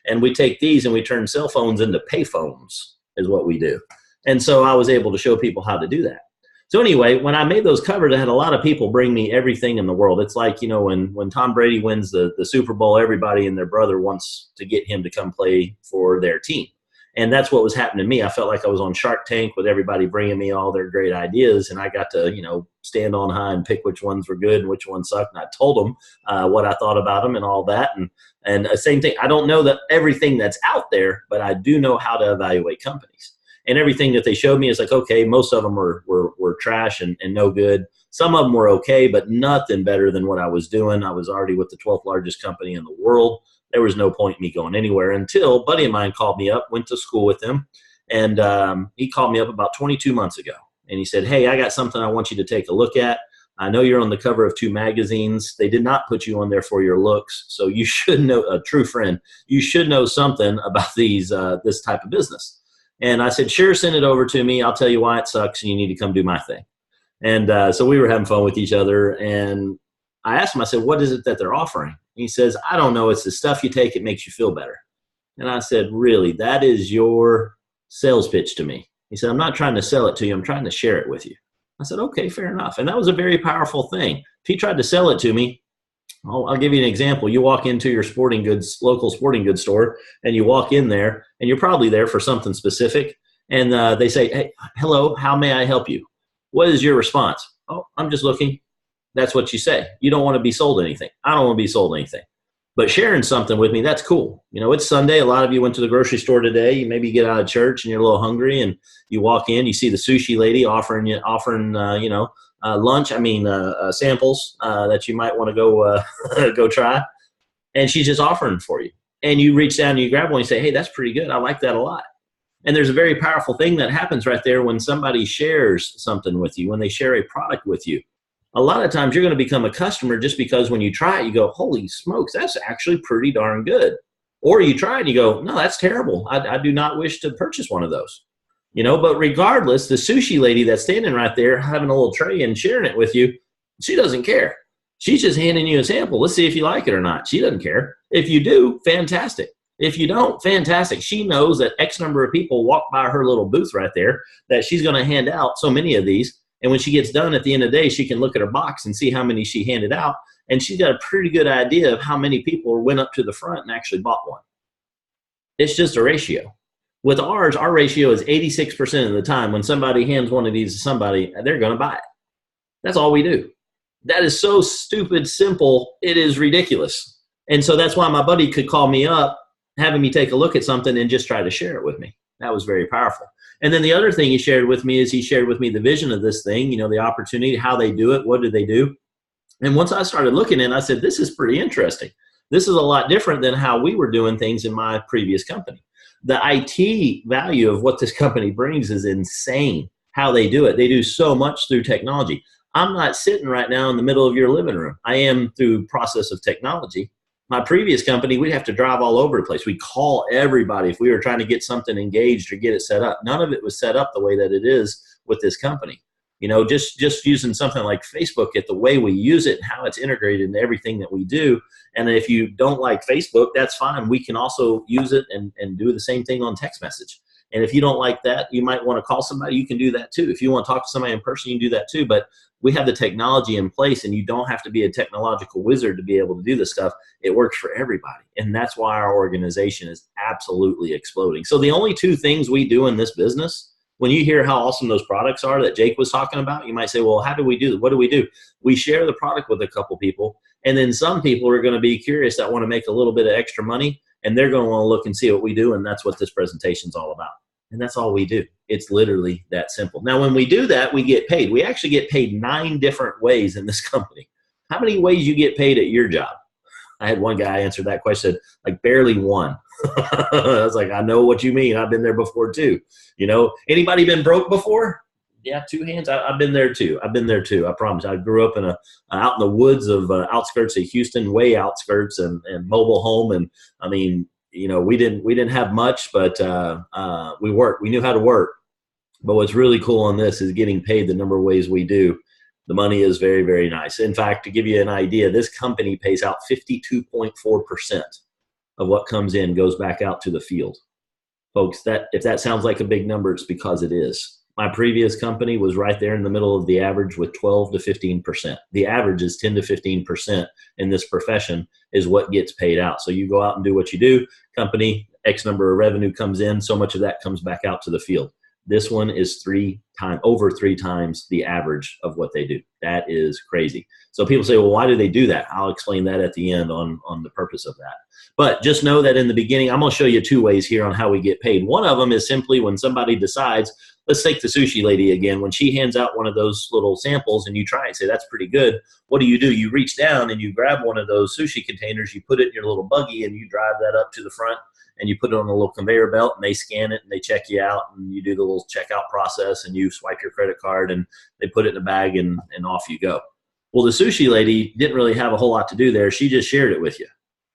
and we take these and we turn cell phones into pay phones is what we do. And so I was able to show people how to do that. So anyway, when I made those covers, I had a lot of people bring me everything in the world. It's like, you know, when Tom Brady wins the Super Bowl, everybody and their brother wants to get him to come play for their team. And that's what was happening to me. I felt like I was on Shark Tank with everybody bringing me all their great ideas. And I got to, you know, stand on high and pick which ones were good and which ones sucked. And I told them what I thought about them and all that. And same thing, I don't know that everything that's out there, but I do know how to evaluate companies. And everything that they showed me is like, okay, most of them were trash and no good. Some of them were okay, but nothing better than what I was doing. I was already with the 12th largest company in the world. There was no point in me going anywhere until a buddy of mine called me up, went to school with him, and he called me up about 22 months ago. And he said, hey, I got something I want you to take a look at. I know you're on the cover of 2 magazines. They did not put you on there for your looks, so you should know, a true friend, you should know something about this type of business. And I said, sure, send it over to me. I'll tell you why it sucks, and you need to come do my thing. And so we were having fun with each other, and I asked him, I said, what is it that they're offering? And he says, I don't know. It's the stuff you take. It makes you feel better. And I said, really? That is your sales pitch to me? He said, I'm not trying to sell it to you. I'm trying to share it with you. I said, okay, fair enough. And that was a very powerful thing. If he tried to sell it to me, I'll give you an example. You walk into your local sporting goods store, and you walk in there, and you're probably there for something specific. And they say, hey, hello, how may I help you? What is your response? Oh, I'm just looking. That's what you say. You don't want to be sold anything. I don't want to be sold anything. But sharing something with me, that's cool. You know, it's Sunday. A lot of you went to the grocery store today. You maybe get out of church and you're a little hungry, and you walk in, you see the sushi lady offering lunch. Samples that you might want to go try. And she's just offering for you. And you reach down and you grab one and you say, hey, that's pretty good. I like that a lot. And there's a very powerful thing that happens right there when somebody shares something with you, when they share a product with you. A lot of times you're going to become a customer just because when you try it, you go, holy smokes, that's actually pretty darn good. Or you try it and you go, no, that's terrible. I do not wish to purchase one of those. You know, but regardless, the sushi lady that's standing right there having a little tray and sharing it with you, she doesn't care. She's just handing you a sample. Let's see if you like it or not. She doesn't care. If you do, fantastic. If you don't, fantastic. She knows that X number of people walk by her little booth right there, that she's going to hand out so many of these. And when she gets done at the end of the day, she can look at her box and see how many she handed out. And she's got a pretty good idea of how many people went up to the front and actually bought one. It's just a ratio. With ours, our ratio is 86% of the time. When somebody hands one of these to somebody, they're going to buy it. That's all we do. That is so stupid simple. It is ridiculous. And so that's why my buddy could call me up, having me take a look at something and just try to share it with me. That was very powerful. And then the other thing he shared with me is he shared with me the vision of this thing, you know, the opportunity, how they do it, what do they do. And once I started looking at it, I said, this is pretty interesting. This is a lot different than how we were doing things in my previous company. The IT value of what this company brings is insane, how they do it. They do so much through technology. I'm not sitting right now in the middle of your living room. I am through process of technology. My previous company, we'd have to drive all over the place. We'd call everybody if we were trying to get something engaged or get it set up. None of it was set up the way that it is with this company. You know, just using something like Facebook, at the way we use it and how it's integrated into everything that we do. And if you don't like Facebook, that's fine. We can also use it and do the same thing on text message. And if you don't like that, you might want to call somebody. You can do that too. If you want to talk to somebody in person, you can do that too. But we have the technology in place, and you don't have to be a technological wizard to be able to do this stuff. It works for everybody. And that's why our organization is absolutely exploding. So the only two things we do in this business, when you hear how awesome those products are that Jake was talking about, you might say, well, how do we do that? What do we do? We share the product with a couple people. And then some people are going to be curious that want to make a little bit of extra money, and they're going to want to look and see what we do. And that's what this presentation is all about. And that's all we do. It's literally that simple. Now, when we do that, we get paid. We actually get paid 9 different ways in this company. How many ways you get paid at your job? I had one guy answer that question, like barely one. I was like, I know what you mean. I've been there before too. You know, anybody been broke before? Yeah, 2 hands. I've been there too. I promise. I grew up out in the woods of outskirts of Houston, way outskirts, and mobile home. And I mean, you know, we didn't have much, but we worked. We knew how to work. But what's really cool on this is getting paid the number of ways we do. The money is very, very nice. In fact, to give you an idea, this company pays out 52.4% of what comes in goes back out to the field. Folks, if that sounds like a big number, it's because it is. My previous company was right there in the middle of the average with 12 to 15%. The average is 10 to 15% in this profession is what gets paid out. So you go out and do what you do, company, X number of revenue comes in, so much of that comes back out to the field. This one is over 3 times the average of what they do. That is crazy. So people say, well, why do they do that? I'll explain that at the end on the purpose of that. But just know that in the beginning, I'm going to show you 2 ways here on how we get paid. One of them is simply when somebody decides, let's take the sushi lady again. When she hands out one of those little samples and you try and say, that's pretty good. What do? You reach down and you grab one of those sushi containers, you put it in your little buggy and you drive that up to the front and you put it on a little conveyor belt and they scan it and they check you out and you do the little checkout process and you swipe your credit card and they put it in a bag and off you go. Well, the sushi lady didn't really have a whole lot to do there. She just shared it with you.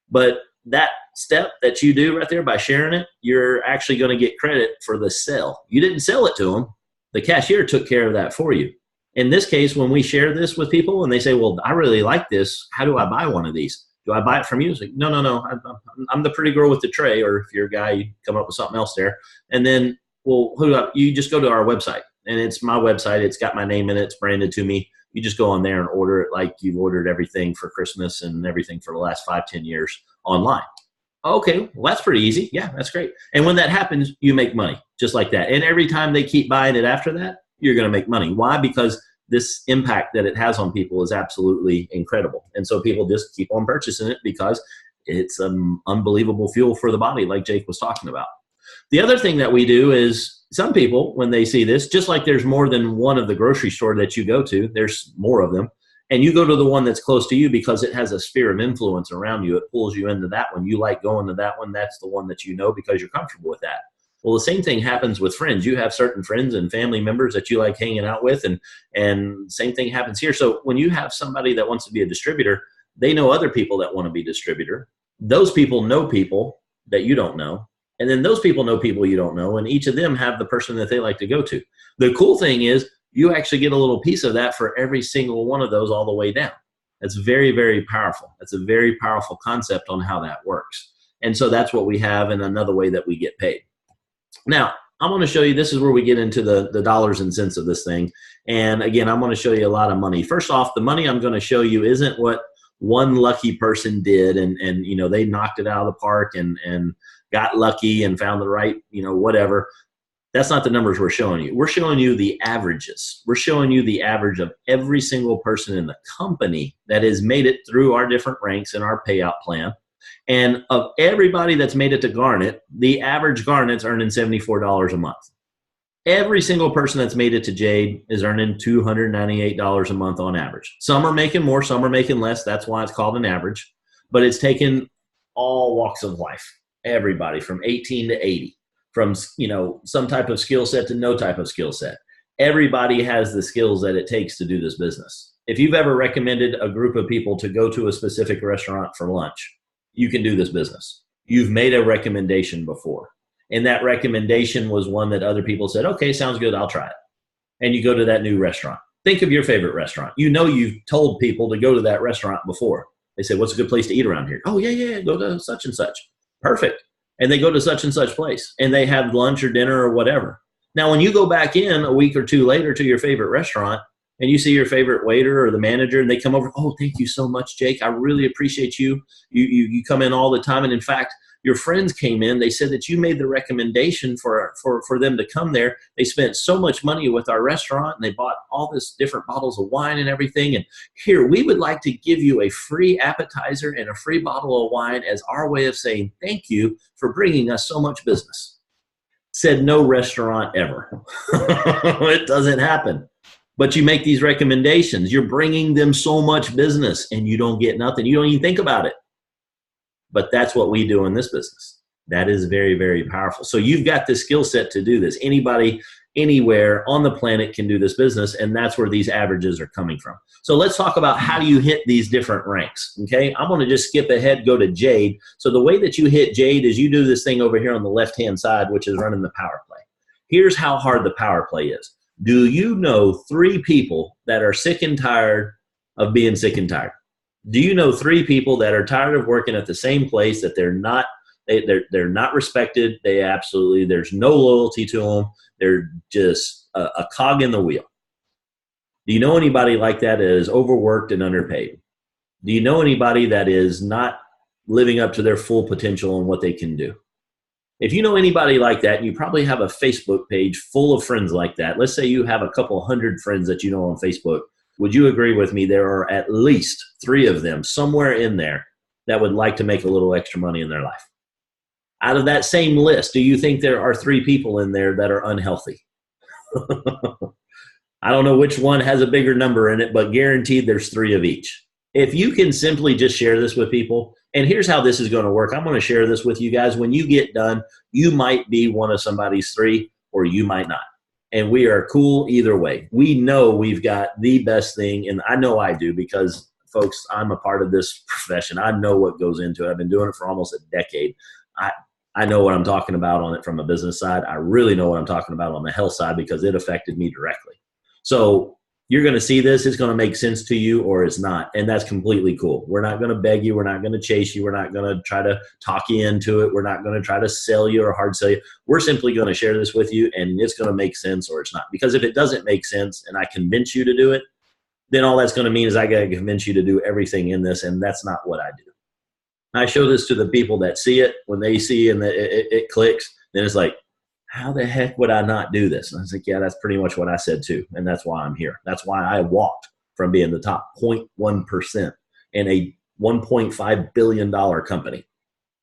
But that step that you do right there by sharing it, you're actually going to get credit for the sell. You didn't sell it to them. The cashier took care of that for you. In this case, when we share this with people and they say, well, I really like this. How do I buy one of these? Do I buy it from you? It's like, no. I'm the pretty girl with the tray, or if you're a guy, you come up with something else there. And then, well, you just go to our website, and it's my website. It's got my name in it. It's branded to me. You just go on there and order it like you've ordered everything for Christmas and everything for the last 5-10 years online. Okay, well, that's pretty easy. Yeah, that's great. And when that happens, you make money just like that. And every time they keep buying it after that, you're going to make money. Why? Because this impact that it has on people is absolutely incredible. And so people just keep on purchasing it because it's unbelievable fuel for the body, like Jake was talking about. The other thing that we do is some people, when they see this, just like there's more than one of the grocery store that you go to, there's more of them. And you go to the one that's close to you because it has a sphere of influence around you. It pulls you into that one. You like going to that one. That's the one that you know because you're comfortable with that. Well, the same thing happens with friends. You have certain friends and family members that you like hanging out with, and same thing happens here. So when you have somebody that wants to be a distributor, they know other people that want to be distributor. Those people know people that you don't know. And then those people know people you don't know, and each of them have the person that they like to go to. The cool thing is you actually get a little piece of that for every single one of those all the way down. That's very, very powerful. That's a very powerful concept on how that works. And so that's what we have in another way that we get paid. Now, I'm going to show you, this is where we get into the dollars and cents of this thing. And again, I'm going to show you a lot of money. First off, the money I'm going to show you isn't what one lucky person did and you know, they knocked it out of the park and got lucky and found the right, you know, whatever. That's not the numbers we're showing you. We're showing you the averages. We're showing you the average of every single person in the company that has made it through our different ranks in our payout plan. And of everybody that's made it to Garnet, the average Garnet's earning $74 a month. Every single person that's made it to Jade is earning $298 a month on average. Some are making more, some are making less. That's why it's called an average. But it's taken all walks of life. Everybody from 18 to 80. From, you know, some type of skill set to no type of skill set. Everybody has the skills that it takes to do this business. If you've ever recommended a group of people to go to a specific restaurant for lunch, you can do this business. You've made a recommendation before. And that recommendation was one that other people said, okay, sounds good, I'll try it. And you go to that new restaurant. Think of your favorite restaurant. You know you've told people to go to that restaurant before. They say, what's a good place to eat around here? Oh, yeah, go to such and such. Perfect. and they go to such and such place and they have lunch or dinner or whatever. Now, when you go back in a week or two later to your favorite restaurant and you see your favorite waiter or the manager and they come over, oh, thank you so much, Jake. I really appreciate you. You come in all the time. And in fact, your friends came in. They said that you made the recommendation for them to come there. They spent so much money with our restaurant and they bought all this different bottles of wine and everything. And here, we would like to give you a free appetizer and a free bottle of wine as our way of saying thank you for bringing us so much business. Said no restaurant ever. It doesn't happen. But you make these recommendations. You're bringing them so much business and you don't get nothing. You don't even think about it. But that's what we do in this business. That is very, very powerful. So you've got the skill set to do this. Anybody, anywhere on the planet can do this business, and that's where these averages are coming from. So let's talk about how do you hit these different ranks, okay? I'm going to just skip ahead, go to Jade. So the way that you hit Jade is you do this thing over here on the left-hand side, which is running the power play. Here's how hard the power play is. Do you know 3 people that are sick and tired of being sick and tired? Do you know 3 people that are tired of working at the same place, that they're not respected? There's no loyalty to them. They're just a cog in the wheel. Do you know anybody like that that is overworked and underpaid? Do you know anybody that is not living up to their full potential and what they can do? If you know anybody like that, and you probably have a Facebook page full of friends like that. Let's say you have a couple hundred friends that you know on Facebook. Would you agree with me there are at least 3 of them somewhere in there that would like to make a little extra money in their life? Out of that same list, do you think there are 3 people in there that are unhealthy? I don't know which one has a bigger number in it, but guaranteed there's 3 of each. If you can simply just share this with people, and here's how this is going to work. I'm going to share this with you guys. When you get done, you might be one of somebody's 3 or you might not. And we are cool either way. We know we've got the best thing, and I know I do because, folks, I'm a part of this profession. I know what goes into it. I've been doing it for almost a decade. I know what I'm talking about on it from a business side. I really know what I'm talking about on the health side because it affected me directly. So you're going to see this. It's going to make sense to you or it's not, and that's completely cool. We're not going to beg you. We're not going to chase you. We're not going to try to talk you into it. We're not going to try to sell you or hard sell you. We're simply going to share this with you, and it's going to make sense or it's not. Because if it doesn't make sense and I convince you to do it, then all that's going to mean is I got to convince you to do everything in this, and that's not what I do. I show this to the people that see it. When they see and it clicks, then it's like, how the heck would I not do this? And I was like, yeah, that's pretty much what I said too. And that's why I'm here. That's why I walked from being the top 0.1% in a $1.5 billion company.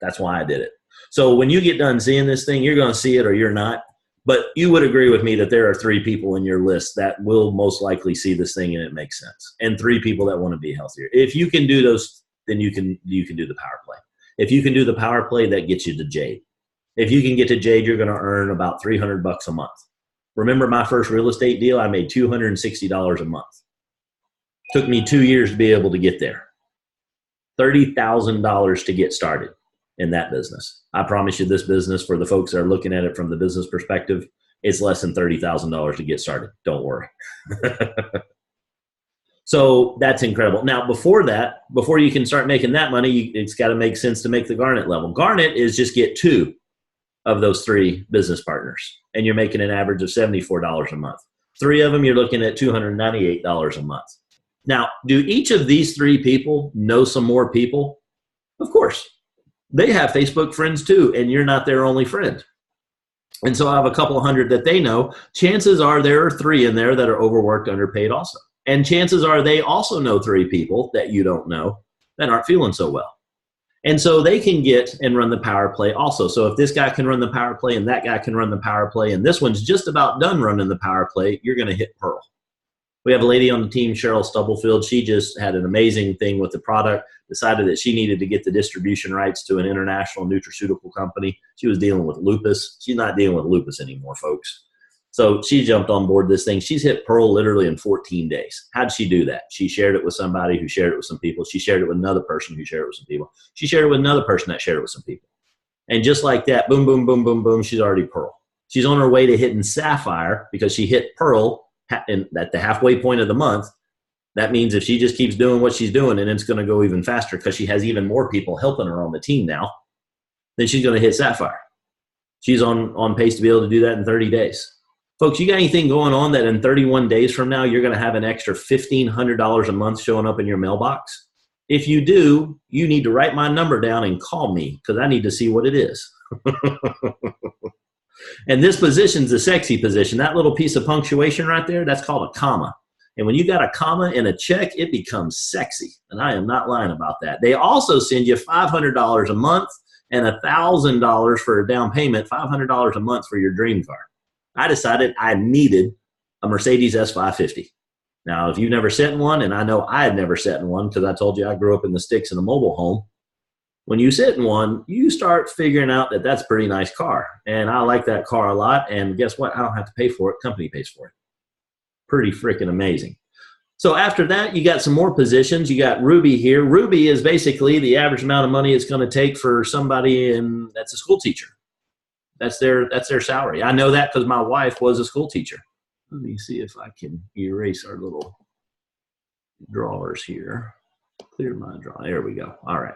That's why I did it. So when you get done seeing this thing, you're going to see it or you're not. But you would agree with me that there are 3 people in your list that will most likely see this thing and it makes sense. And 3 people that want to be healthier. If you can do those, then you can do the power play. If you can do the power play, that gets you to Jade. If you can get to Jade, you're going to earn about $300 a month. Remember my first real estate deal? I made $260 a month. Took me 2 years to be able to get there. $30,000 to get started in that business. I promise you this business, for the folks that are looking at it from the business perspective, it's less than $30,000 to get started. Don't worry. So that's incredible. Now, before you can start making that money, it's got to make sense to make the Garnet level. Garnet is just get 2 of those 3 business partners, and you're making an average of $74 a month. 3 of them, you're looking at $298 a month. Now, do each of these 3 people know some more people? Of course. They have Facebook friends too, and you're not their only friend. And so I have a couple hundred that they know. Chances are there are 3 in there that are overworked, underpaid also. And chances are they also know 3 people that you don't know that aren't feeling so well. And so they can get and run the power play also. So if this guy can run the power play and that guy can run the power play and this one's just about done running the power play, you're going to hit Pearl. We have a lady on the team, Cheryl Stubblefield. She just had an amazing thing with the product, decided that she needed to get the distribution rights to an international nutraceutical company. She was dealing with lupus. She's not dealing with lupus anymore, folks. So she jumped on board this thing. She's hit Pearl literally in 14 days. How'd she do that? She shared it with somebody who shared it with some people. She shared it with another person who shared it with some people. She shared it with another person that shared it with some people. And just like that, boom, boom, boom, boom, boom, she's already Pearl. She's on her way to hitting Sapphire because she hit Pearl at the halfway point of the month. That means if she just keeps doing what she's doing, and it's going to go even faster because she has even more people helping her on the team now. then she's going to hit Sapphire. She's on pace to be able to do that in 30 days. Folks, you got anything going on that in 31 days from now, you're going to have an extra $1,500 a month showing up in your mailbox? If you do, you need to write my number down and call me because I need to see what it is. And this position's a sexy position. That little piece of punctuation right there, that's called a comma. And when you got a comma in a check, it becomes sexy. And I am not lying about that. They also send you $500 a month and $1,000 for a down payment, $500 a month for your dream car. I decided I needed a Mercedes S550. Now, if you've never sat in one, and I know I had never sat in one because I told you I grew up in the sticks in a mobile home, when you sit in one, you start figuring out that that's a pretty nice car. And I like that car a lot. And guess what? I don't have to pay for it. Company pays for it. Pretty freaking amazing. So after that, you got some more positions. You got Ruby here. Ruby is basically the average amount of money it's going to take for somebody that's a school teacher. That's their salary. I know that because my wife was a school teacher. Let me see if I can erase our little drawers here. Clear my draw. There we go. All right.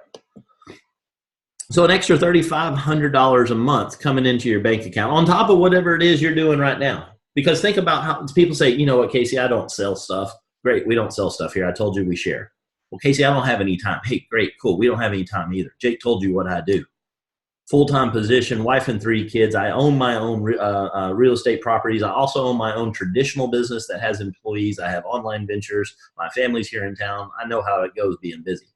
So an extra $3,500 a month coming into your bank account on top of whatever it is you're doing right now. Because think about how people say, you know what, Casey, I don't sell stuff. Great, we don't sell stuff here. I told you we share. Well, Casey, I don't have any time. Hey, great, cool. We don't have any time either. Jake told you what I do. Full-time position, wife and 3 kids. I own my own real estate properties. I also own my own traditional business that has employees. I have online ventures. My family's here in town. I know how it goes being busy.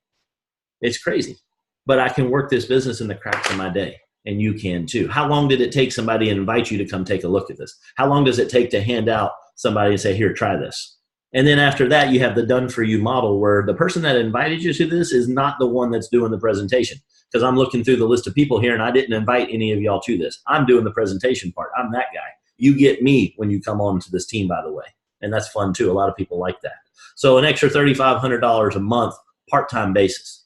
It's crazy. But I can work this business in the cracks of my day, and you can too. How long did it take somebody to invite you to come take a look at this? How long does it take to hand out somebody and say, here, try this? And then after that, you have the done-for-you model where the person that invited you to this is not the one that's doing the presentation. Because I'm looking through the list of people here, and I didn't invite any of y'all to this. I'm doing the presentation part. I'm that guy. You get me when you come on to this team, by the way. And that's fun too. A lot of people like that. So an extra $3,500 a month, part-time basis.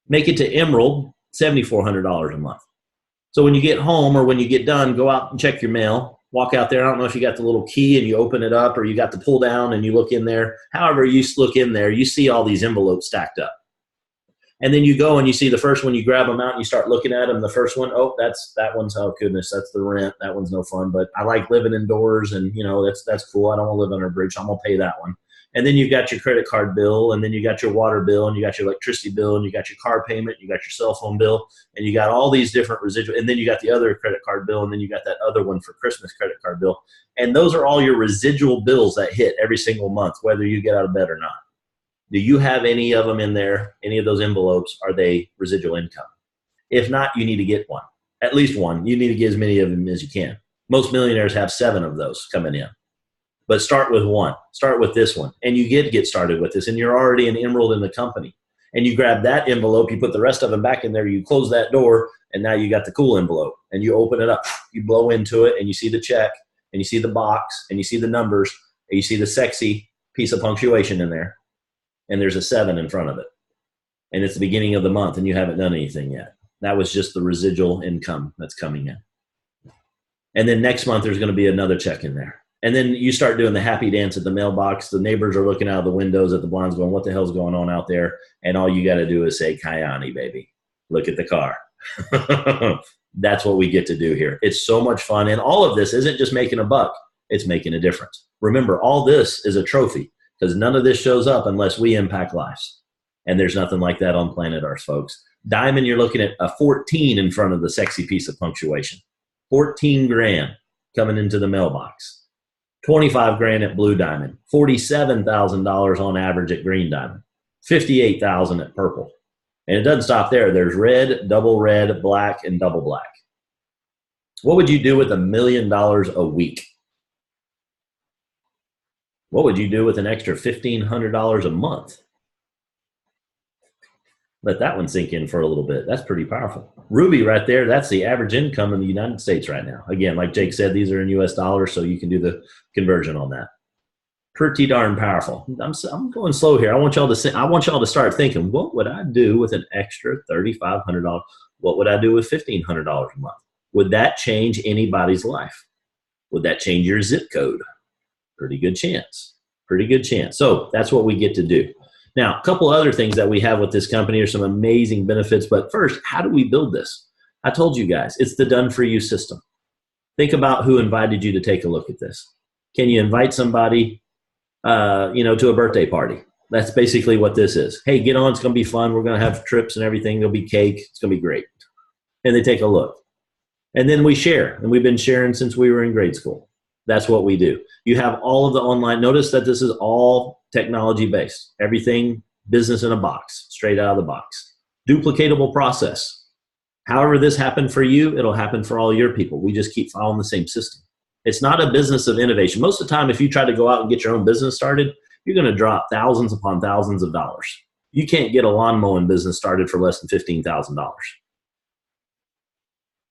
Make it to Emerald, $7,400 a month. So when you get home or when you get done, go out and check your mail. Walk out there. I don't know if you got the little key and you open it up or you got the pull down and you look in there. However you look in there, you see all these envelopes stacked up. And then you go and you see the first one, you grab them out and you start looking at them. The first one, oh, that one's, oh goodness, that's the rent. That one's no fun, but I like living indoors and you know, that's cool. I don't want to live under a bridge. So I'm going to pay that one. And then you've got your credit card bill, and then you got your water bill, and you got your electricity bill, and you got your car payment, you got your cell phone bill, and you got all these different residual, and then you got the other credit card bill, and then you got that other one for Christmas credit card bill. And those are all your residual bills that hit every single month, whether you get out of bed or not. Do you have any of them in there, any of those envelopes? Are they residual income? If not, you need to get one, at least one. You need to get as many of them as you can. Most millionaires have 7 of those coming in. But start with one. Start with this one. And you get started with this, and you're already an Emerald in the company. And you grab that envelope, you put the rest of them back in there, you close that door, and now you got the cool envelope. And you open it up, you blow into it, and you see the check, and you see the box, and you see the numbers, and you see the sexy piece of punctuation in there. And there's a 7 in front of it. And it's the beginning of the month, and you haven't done anything yet. That was just the residual income that's coming in. And then next month, there's going to be another check in there. And then you start doing the happy dance at the mailbox. The neighbors are looking out of the windows at the blinds going, what the hell's going on out there? And all you got to do is say, Kyani, baby. Look at the car. That's what we get to do here. It's so much fun. And all of this isn't just making a buck. It's making a difference. Remember, all this is a trophy because none of this shows up unless we impact lives. And there's nothing like that on planet Earth, folks. Diamond, you're looking at a 14 in front of the sexy piece of punctuation. 14 grand coming into the mailbox. 25 grand at Blue Diamond, $47,000 on average at Green Diamond, 58,000 at Purple. And it doesn't stop there. There's red, double red, black, and double black. What would you do with $1 million a week? What would you do with an extra $1,500 a month? Let that one sink in for a little bit. That's pretty powerful. Ruby right there, that's the average income in the United States right now. Again, like Jake said, these are in US dollars, so you can do the conversion on that. Pretty darn powerful. I'm going slow here. I want y'all to start thinking, what would I do with an extra $3,500? What would I do with $1,500 a month? Would that change anybody's life? Would that change your zip code? Pretty good chance. Pretty good chance. So that's what we get to do. Now, a couple other things that we have with this company are some amazing benefits. But first, how do we build this? I told you guys, it's the done for you system. Think about who invited you to take a look at this. Can you invite somebody, to a birthday party? That's basically what this is. Hey, get on. It's going to be fun. We're going to have trips and everything. There'll be cake. It's going to be great. And they take a look. And then we share. And we've been sharing since we were in grade school. That's what we do. You have all of the online. Notice that this is all technology based. Everything business in a box, straight out of the box. Duplicatable process. However this happened for you, it'll happen for all your people. We just keep following the same system. It's not a business of innovation. Most of the time, if you try to go out and get your own business started, you're going to drop thousands upon thousands of dollars. You can't get a lawn mowing business started for less than $15,000.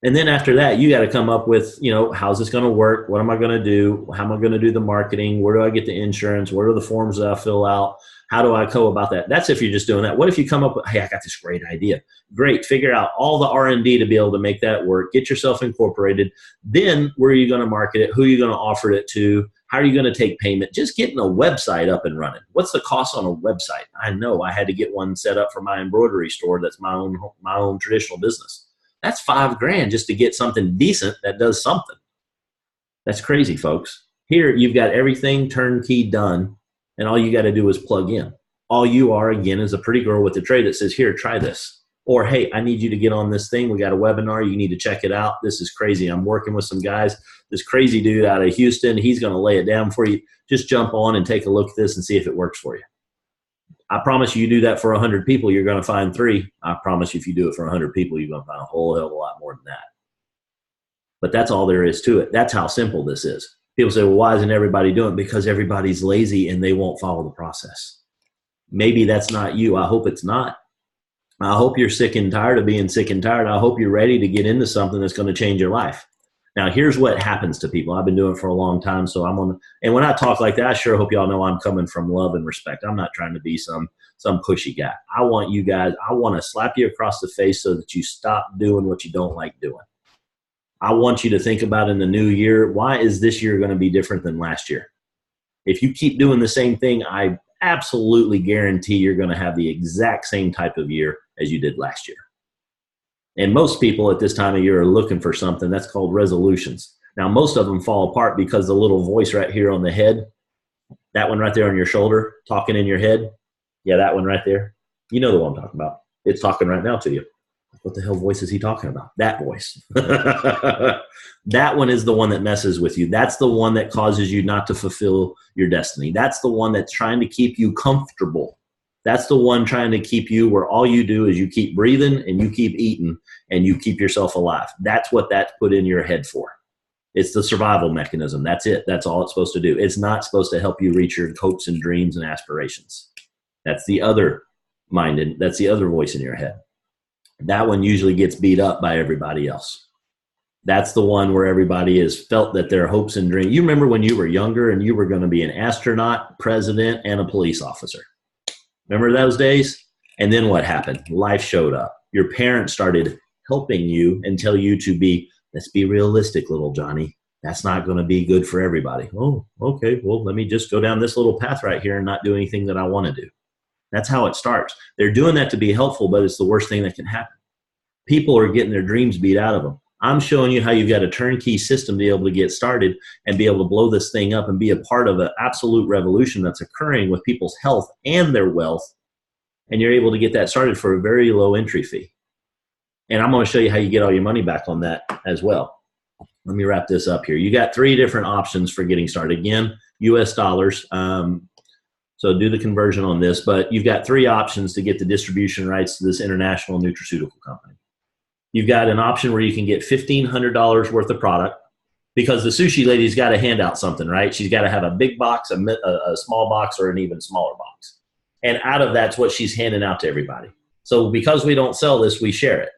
And then after that, you got to come up with, how's this going to work? What am I going to do? How am I going to do the marketing? Where do I get the insurance? What are the forms that I fill out? How do I go about that? That's if you're just doing that. What if you come up with, hey, I got this great idea. Great. Figure out all the R&D to be able to make that work. Get yourself incorporated. Then where are you going to market it? Who are you going to offer it to? How are you going to take payment? Just getting a website up and running. What's the cost on a website? I know I had to get one set up for my embroidery store. That's my own traditional business. That's $5,000 just to get something decent that does something. That's crazy, folks. Here, you've got everything turnkey done, and all you got to do is plug in. All you are, again, is a pretty girl with a tray that says, here, try this. Or, hey, I need you to get on this thing. We got a webinar. You need to check it out. This is crazy. I'm working with some guys. This crazy dude out of Houston, he's going to lay it down for you. Just jump on and take a look at this and see if it works for you. I promise you do that for 100 people, you're going to find 3. I promise you if you do it for 100 people, you're going to find a whole hell of a lot more than that. But that's all there is to it. That's how simple this is. People say, well, why isn't everybody doing it? Because everybody's lazy and they won't follow the process. Maybe that's not you. I hope it's not. I hope you're sick and tired of being sick and tired. I hope you're ready to get into something that's going to change your life. Now, here's what happens to people. I've been doing it for a long time, so and when I talk like that, I sure hope y'all know I'm coming from love and respect. I'm not trying to be some pushy guy. I want you guys, I want to slap you across the face so that you stop doing what you don't like doing. I want you to think about in the new year, why is this year going to be different than last year? If you keep doing the same thing, I absolutely guarantee you're going to have the exact same type of year as you did last year. And most people at this time of year are looking for something that's called resolutions. Now, most of them fall apart because the little voice right here on the head, that one right there on your shoulder, talking in your head, yeah, that one right there, you know the one I'm talking about. It's talking right now to you. What the hell voice is he talking about? That voice. That one is the one that messes with you. That's the one that causes you not to fulfill your destiny. That's the one that's trying to keep you comfortable. That's the one trying to keep you where all you do is you keep breathing and you keep eating and you keep yourself alive. That's what that's put in your head for. It's the survival mechanism. That's it. That's all it's supposed to do. It's not supposed to help you reach your hopes and dreams and aspirations. That's the other mind, and that's the other voice in your head. That one usually gets beat up by everybody else. That's the one where everybody has felt that their hopes and dreams. You remember when you were younger and you were going to be an astronaut, president, and a police officer. Remember those days? And then what happened? Life showed up. Your parents started helping you and tell you to be, let's be realistic, little Johnny. That's not going to be good for everybody. Oh, okay. Well, let me just go down this little path right here and not do anything that I want to do. That's how it starts. They're doing that to be helpful, but it's the worst thing that can happen. People are getting their dreams beat out of them. I'm showing you how you've got a turnkey system to be able to get started and be able to blow this thing up and be a part of an absolute revolution that's occurring with people's health and their wealth. And you're able to get that started for a very low entry fee. And I'm going to show you how you get all your money back on that as well. Let me wrap this up here. You got 3 different options for getting started. Again, US dollars. So do the conversion on this, but you've got 3 options to get the distribution rights to this international nutraceutical company. You've got an option where you can get $1,500 worth of product because the sushi lady's got to hand out something, right? She's got to have a big box, a small box, or an even smaller box. And out of that's what she's handing out to everybody. So because we don't sell this, we share it.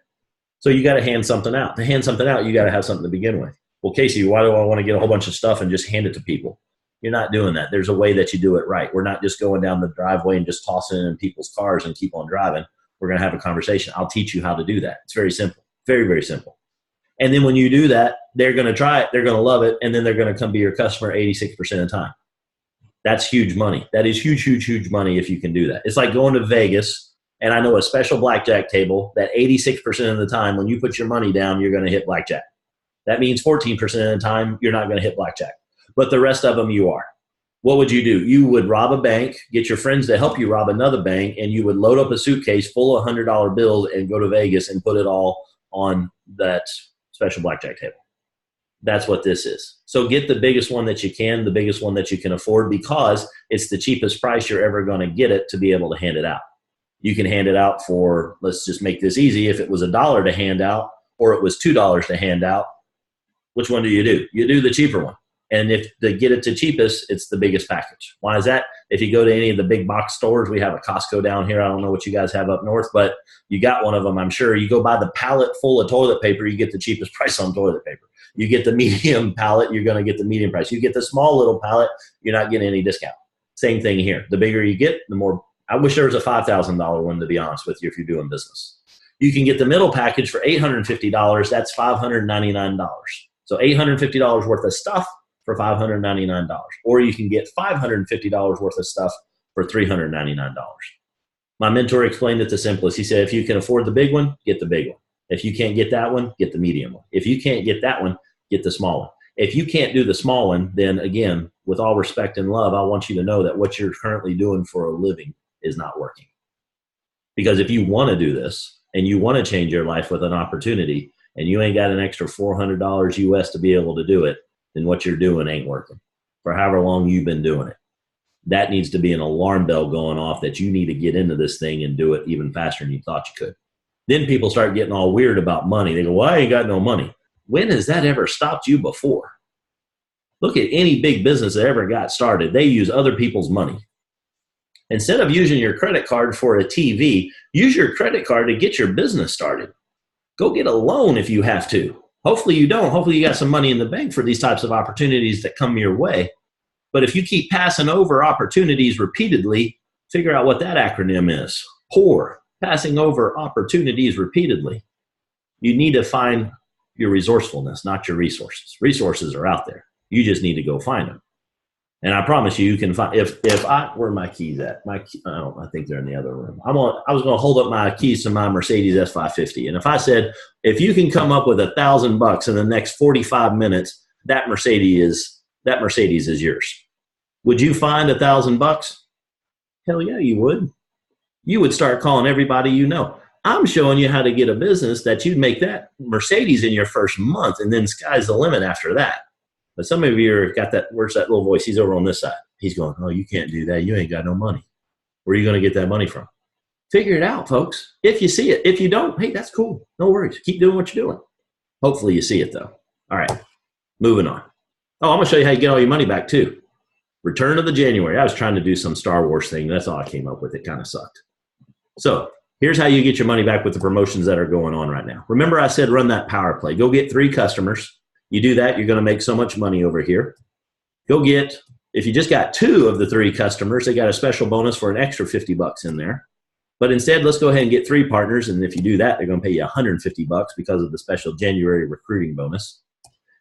So you got to hand something out. To hand something out, you got to have something to begin with. Well, Casey, why do I want to get a whole bunch of stuff and just hand it to people? You're not doing that. There's a way that you do it right. We're not just going down the driveway and just tossing it in people's cars and keep on driving. We're going to have a conversation. I'll teach you how to do that. It's very simple. Very, very simple. And then when you do that, they're going to try it. They're going to love it. And then they're going to come be your customer 86% of the time. That's huge money. That is huge, huge, huge money if you can do that. It's like going to Vegas And I know a special blackjack table that 86% of the time when you put your money down, you're going to hit blackjack. That means 14% of the time you're not going to hit blackjack. But the rest of them you are. What would you do? You would rob a bank, get your friends to help you rob another bank, and you would load up a suitcase full of $100 bills and go to Vegas and put it all on that special blackjack table. That's what this is. So get the biggest one that you can, the biggest one that you can afford, because it's the cheapest price you're ever going to get it to be able to hand it out. You can hand it out for, let's just make this easy, if it was $1 to hand out or it was $2 to hand out, which one do? You do the cheaper one. And if to get it to cheapest, it's the biggest package. Why is that? If you go to any of the big box stores, we have a Costco down here. I don't know what you guys have up north, but you got one of them, I'm sure. You go buy the pallet full of toilet paper, you get the cheapest price on toilet paper. You get the medium pallet, you're going to get the medium price. You get the small little pallet, you're not getting any discount. Same thing here. The bigger you get, the more. I wish there was a $5,000 one, to be honest with you, if you're doing business. You can get the middle package for $850. That's $599. So $850 worth of stuff for $599. Or you can get $550 worth of stuff for $399. My mentor explained it the simplest. He said, if you can afford the big one, get the big one. If you can't get that one, get the medium one. If you can't get that one, get the small one. If you can't do the small one, then again, with all respect and love, I want you to know that what you're currently doing for a living is not working. Because if you want to do this and you want to change your life with an opportunity and you ain't got an extra $400 US to be able to do it, then what you're doing ain't working for however long you've been doing it. That needs to be an alarm bell going off that you need to get into this thing and do it even faster than you thought you could. Then people start getting all weird about money. They go, well, I ain't got no money. When has that ever stopped you before? Look at any big business that ever got started. They use other people's money. Instead of using your credit card for a TV, use your credit card to get your business started. Go get a loan if you have to. Hopefully you don't. Hopefully you got some money in the bank for these types of opportunities that come your way. But if you keep passing over opportunities repeatedly, figure out what that acronym is. POUR, passing over opportunities repeatedly. You need to find your resourcefulness, not your resources. Resources are out there. You just need to go find them. And I promise you, you can find, where are my keys at? I think they're in the other room. I was going to hold up my keys to my Mercedes S550. And if I said, if you can come up with $1,000 in the next 45 minutes, that Mercedes is yours. Would you find $1,000? Hell yeah, you would. You would start calling everybody you know. I'm showing you how to get a business that you'd make that Mercedes in your first month, and then sky's the limit after that. But some of you are got that, where's that little voice? He's over on this side. He's going, oh, you can't do that. You ain't got no money. Where are you going to get that money from? Figure it out, folks. If you see it. If you don't, hey, that's cool. No worries. Keep doing what you're doing. Hopefully you see it, though. All right, moving on. Oh, I'm going to show you how you get all your money back, too. Return of the January. I was trying to do some Star Wars thing. That's all I came up with. It kind of sucked. So here's how you get your money back with the promotions that are going on right now. Remember I said run that power play. Go get 3 customers. You do that, you're going to make so much money over here. Go get, if you just got 2 of the 3 customers, they got a special bonus for an extra $50 in there. But instead, let's go ahead and get 3 partners. And if you do that, they're going to pay you $150 because of the special January recruiting bonus.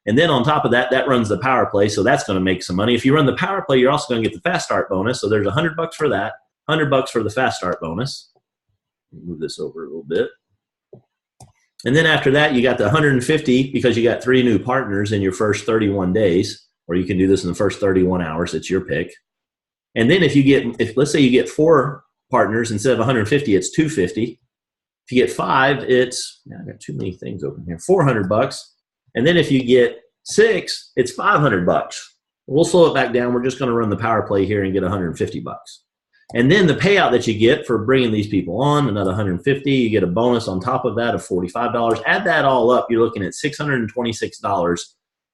And then on top of that, that runs the power play. So that's going to make some money. If you run the power play, you're also going to get the fast start bonus. So there's $100 for that, $100 for the fast start bonus. Move this over a little bit. And then after that, you got the 150 because you got 3 new partners in your first 31 days, or you can do this in the first 31 hours. It's your pick. And then if let's say you get 4 partners instead of 150, it's 250. If you get 5, I got too many things open here. $400. And then if you get 6, it's $500. We'll slow it back down. We're just going to run the power play here and get $150. And then the payout that you get for bringing these people on, another $150, you get a bonus on top of that of $45. Add that all up, you're looking at $626.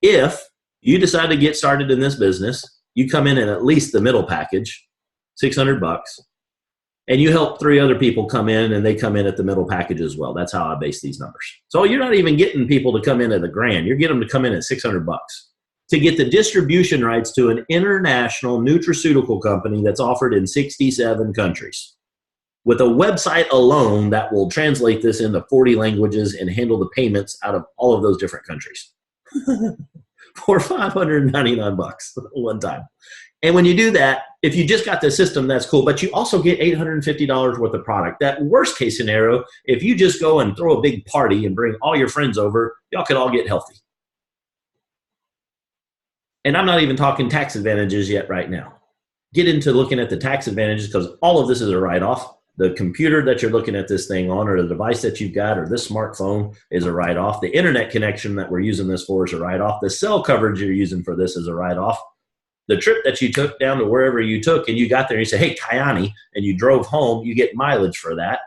If you decide to get started in this business, you come in at least the middle package, $600, and you help 3 other people come in, and they come in at the middle package as well. That's how I base these numbers. So you're not even getting people to come in at $1,000. You're getting them to come in at $600. To get the distribution rights to an international nutraceutical company that's offered in 67 countries. With a website alone that will translate this into 40 languages and handle the payments out of all of those different countries. For $599 one time. And when you do that, if you just got the system, that's cool, but you also get $850 worth of product. That worst case scenario, if you just go and throw a big party and bring all your friends over, y'all could all get healthy. And I'm not even talking tax advantages yet right now. Get into looking at the tax advantages, because all of this is a write-off. The computer that you're looking at this thing on, or the device that you've got, or this smartphone is a write-off. The internet connection that we're using this for is a write-off. The cell coverage you're using for this is a write-off. The trip that you took down to wherever you took and you got there and you say, hey, Kyani, and you drove home, you get mileage for that.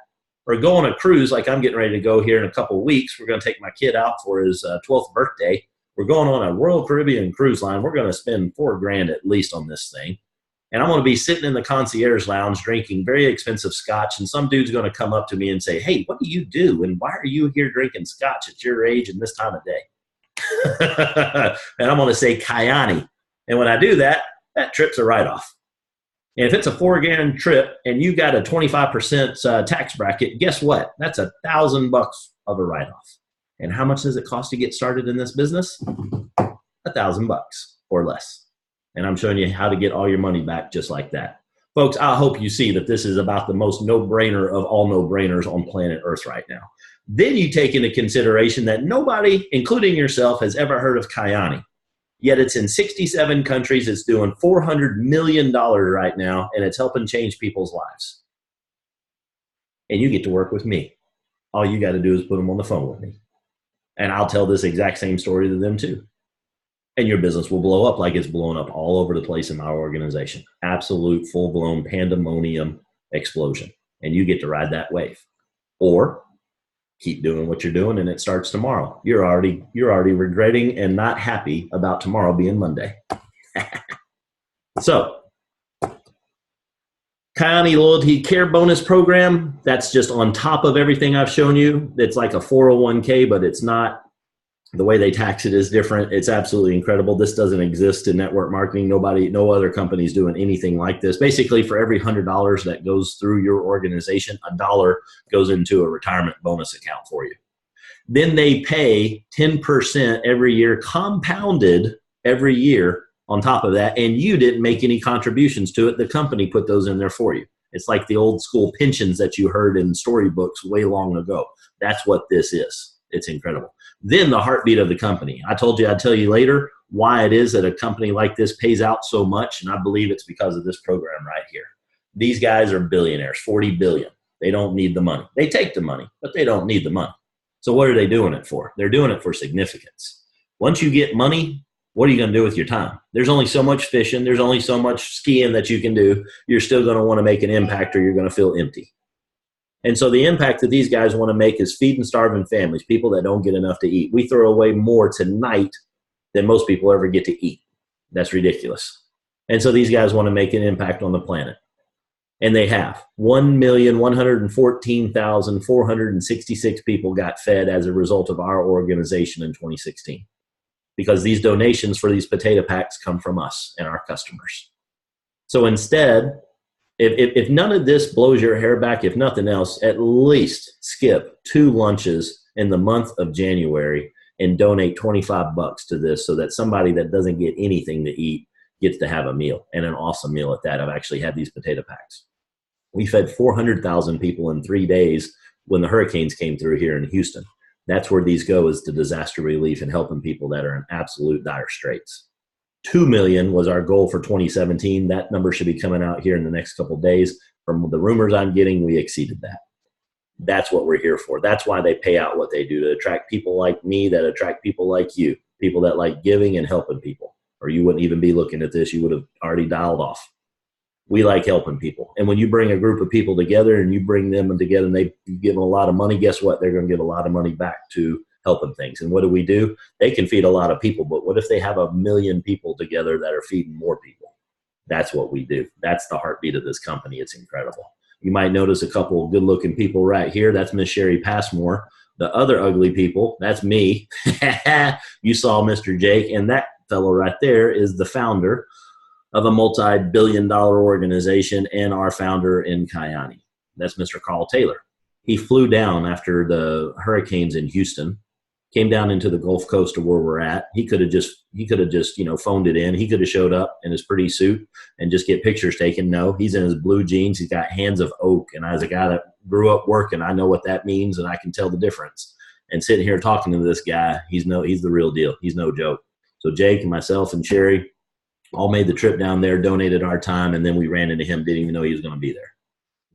Or go on a cruise like I'm getting ready to go here in a couple of weeks. We're going to take my kid out for his 12th birthday. We're going on a Royal Caribbean cruise line. We're going to spend $4,000 at least on this thing. And I'm going to be sitting in the concierge lounge drinking very expensive scotch. And some dude's going to come up to me and say, hey, what do you do? And why are you here drinking scotch at your age and this time of day? And I'm going to say, Kyani. And when I do that, that trip's a write-off. And if it's a $4,000 trip and you got a 25% tax bracket, guess what? That's $1,000 of a write-off. And how much does it cost to get started in this business? $1,000 or less. And I'm showing you how to get all your money back just like that. Folks, I hope you see that this is about the most no-brainer of all no-brainers on planet Earth right now. Then you take into consideration that nobody, including yourself, has ever heard of Kyani. Yet it's in 67 countries. It's doing $400 million right now, and it's helping change people's lives. And you get to work with me. All you got to do is put them on the phone with me. And I'll tell this exact same story to them too. And your business will blow up like it's blown up all over the place in our organization. Absolute full-blown pandemonium explosion. And you get to ride that wave. Or keep doing what you're doing and it starts tomorrow. You're already regretting and not happy about tomorrow being Monday. So, Kyani Loyalty Care Bonus Program, that's just on top of everything I've shown you. It's like a 401k, but it's not. The way they tax it is different. It's absolutely incredible. This doesn't exist in network marketing. No other company is doing anything like this. Basically, for every $100 that goes through your organization, $1 goes into a retirement bonus account for you. Then they pay 10% every year, compounded every year on top of that, and you didn't make any contributions to it. The company put those in there for you. It's like the old school pensions that you heard in storybooks way long ago. That's what this is. It's incredible. Then the heartbeat of the company. I told you I'd tell you later why it is that a company like this pays out so much, and I believe it's because of this program right here. These guys are billionaires, 40 billion. They don't need the money. They take the money, but they don't need the money. So what are they doing it for? They're doing it for significance. Once you get money, what are you going to do with your time? There's only so much fishing. There's only so much skiing that you can do. You're still going to want to make an impact or you're going to feel empty. And so the impact that these guys want to make is feeding starving families, people that don't get enough to eat. We throw away more tonight than most people ever get to eat. That's ridiculous. And so these guys want to make an impact on the planet. And they have. 1,114,466 people got fed as a result of our organization in 2016. Because these donations for these potato packs come from us and our customers. So instead, if none of this blows your hair back, if nothing else, at least skip 2 lunches in the month of January and donate $25 to this so that somebody that doesn't get anything to eat gets to have a meal, and an awesome meal at that. I've actually had these potato packs. We fed 400,000 people in 3 days when the hurricanes came through here in Houston. That's where these go, is to disaster relief and helping people that are in absolute dire straits. 2 million was our goal for 2017. That number should be coming out here in the next couple of days. From the rumors I'm getting, we exceeded that. That's what we're here for. That's why they pay out what they do, to attract people like me, that attract people like you, people that like giving and helping people. Or you wouldn't even be looking at this. You would have already dialed off. We like helping people. And when you bring a group of people together and you bring them together and you give them a lot of money, guess what? They're going to give a lot of money back to helping things. And what do? They can feed a lot of people, but what if they have 1 million people together that are feeding more people? That's what we do. That's the heartbeat of this company. It's incredible. You might notice a couple of good-looking people right here. That's Miss Sherry Passmore. The other ugly people, that's me. You saw Mr. Jake, and that fellow right there is the founder of a multi-billion-dollar organization and our founder in Kyani. That's Mr. Carl Taylor. He flew down after the hurricanes in Houston, came down into the Gulf Coast of where we're at. He could have just, phoned it in. He could have showed up in his pretty suit and just get pictures taken. No, he's in his blue jeans. He's got hands of oak. And as a guy that grew up working, I know what that means, and I can tell the difference. And sitting here talking to this guy, he's the real deal. He's no joke. So Jake and myself and Sherry all made the trip down there, donated our time, and then we ran into him, didn't even know he was going to be there.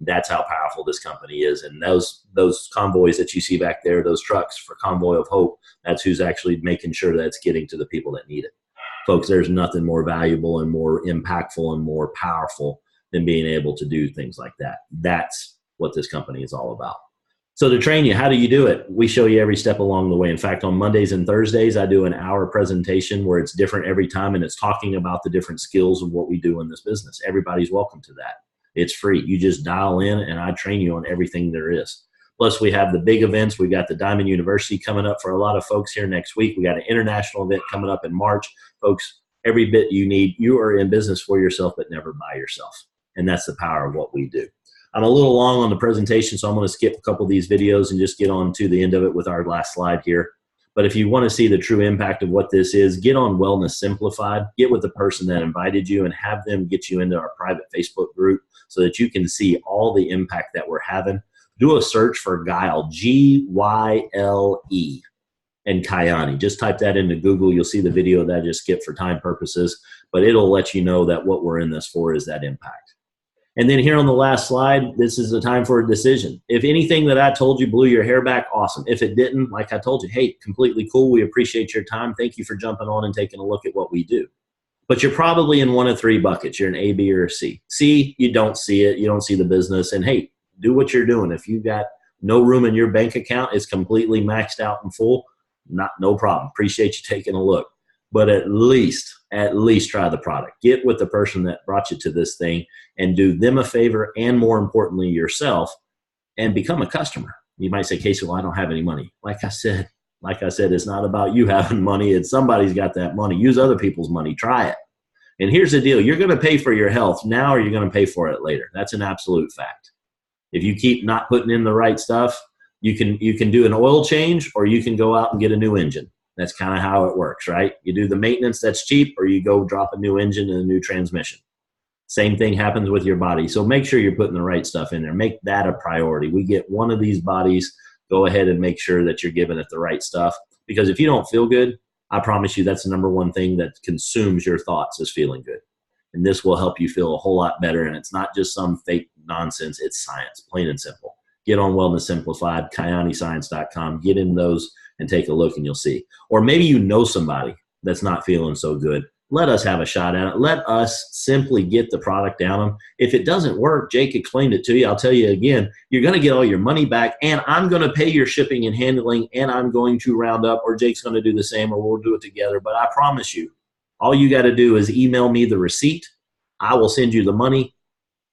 That's how powerful this company is. And those convoys that you see back there, those trucks for Convoy of Hope, that's who's actually making sure that it's getting to the people that need it. Folks, there's nothing more valuable and more impactful and more powerful than being able to do things like that. That's what this company is all about. So to train you, how do you do it? We show you every step along the way. In fact, on Mondays and Thursdays, I do an hour presentation where it's different every time, and it's talking about the different skills of what we do in this business. Everybody's welcome to that. It's free. You just dial in, and I train you on everything there is. Plus, we have the big events. We've got the Diamond University coming up for a lot of folks here next week. We got an international event coming up in March. Folks, every bit you need. You are in business for yourself, but never by yourself. And that's the power of what we do. I'm a little long on the presentation, so I'm going to skip a couple of these videos and just get on to the end of it with our last slide here. But if you want to see the true impact of what this is, get on Wellness Simplified. Get with the person that invited you and have them get you into our private Facebook group so that you can see all the impact that we're having. Do a search for Gyle, G-Y-L-E, and Kyani. Just type that into Google. You'll see the video that I just skipped for time purposes, but it'll let you know that what we're in this for is that impact. And then here on the last slide, this is the time for a decision. If anything that I told you blew your hair back, awesome. If it didn't, like I told you, hey, completely cool. We appreciate your time. Thank you for jumping on and taking a look at what we do. But you're probably in one of three buckets. You're an A, B, or a C. C, you don't see it. You don't see the business. And hey, do what you're doing. If you've got no room in your bank account, it's completely maxed out and full, no problem. Appreciate you taking a look. But at least try the product. Get with the person that brought you to this thing and do them a favor, and more importantly, yourself, and become a customer. You might say, Casey, well, I don't have any money. Like I said, it's not about you having money. It's somebody's got that money. Use other people's money. Try it. And here's the deal. You're going to pay for your health now, or you're going to pay for it later. That's an absolute fact. If you keep not putting in the right stuff, you can do an oil change, or you can go out and get a new engine. That's kind of how it works, right? You do the maintenance that's cheap, or you go drop a new engine and a new transmission. Same thing happens with your body. So make sure you're putting the right stuff in there. Make that a priority. We get one of these bodies, go ahead and make sure that you're giving it the right stuff. Because if you don't feel good, I promise you that's the number one thing that consumes your thoughts is feeling good. And this will help you feel a whole lot better. And it's not just some fake nonsense. It's science, plain and simple. Get on Wellness Simplified, KyaniScience.com. Get in those and take a look, and you'll see. Or maybe you know somebody that's not feeling so good. Let us have a shot at it. Let us simply get the product down them. If it doesn't work, Jake explained it to you. I'll tell you again, you're going to get all your money back, and I'm going to pay your shipping and handling, and I'm going to round up, or Jake's going to do the same, or we'll do it together. But I promise you, all you got to do is email me the receipt. I will send you the money,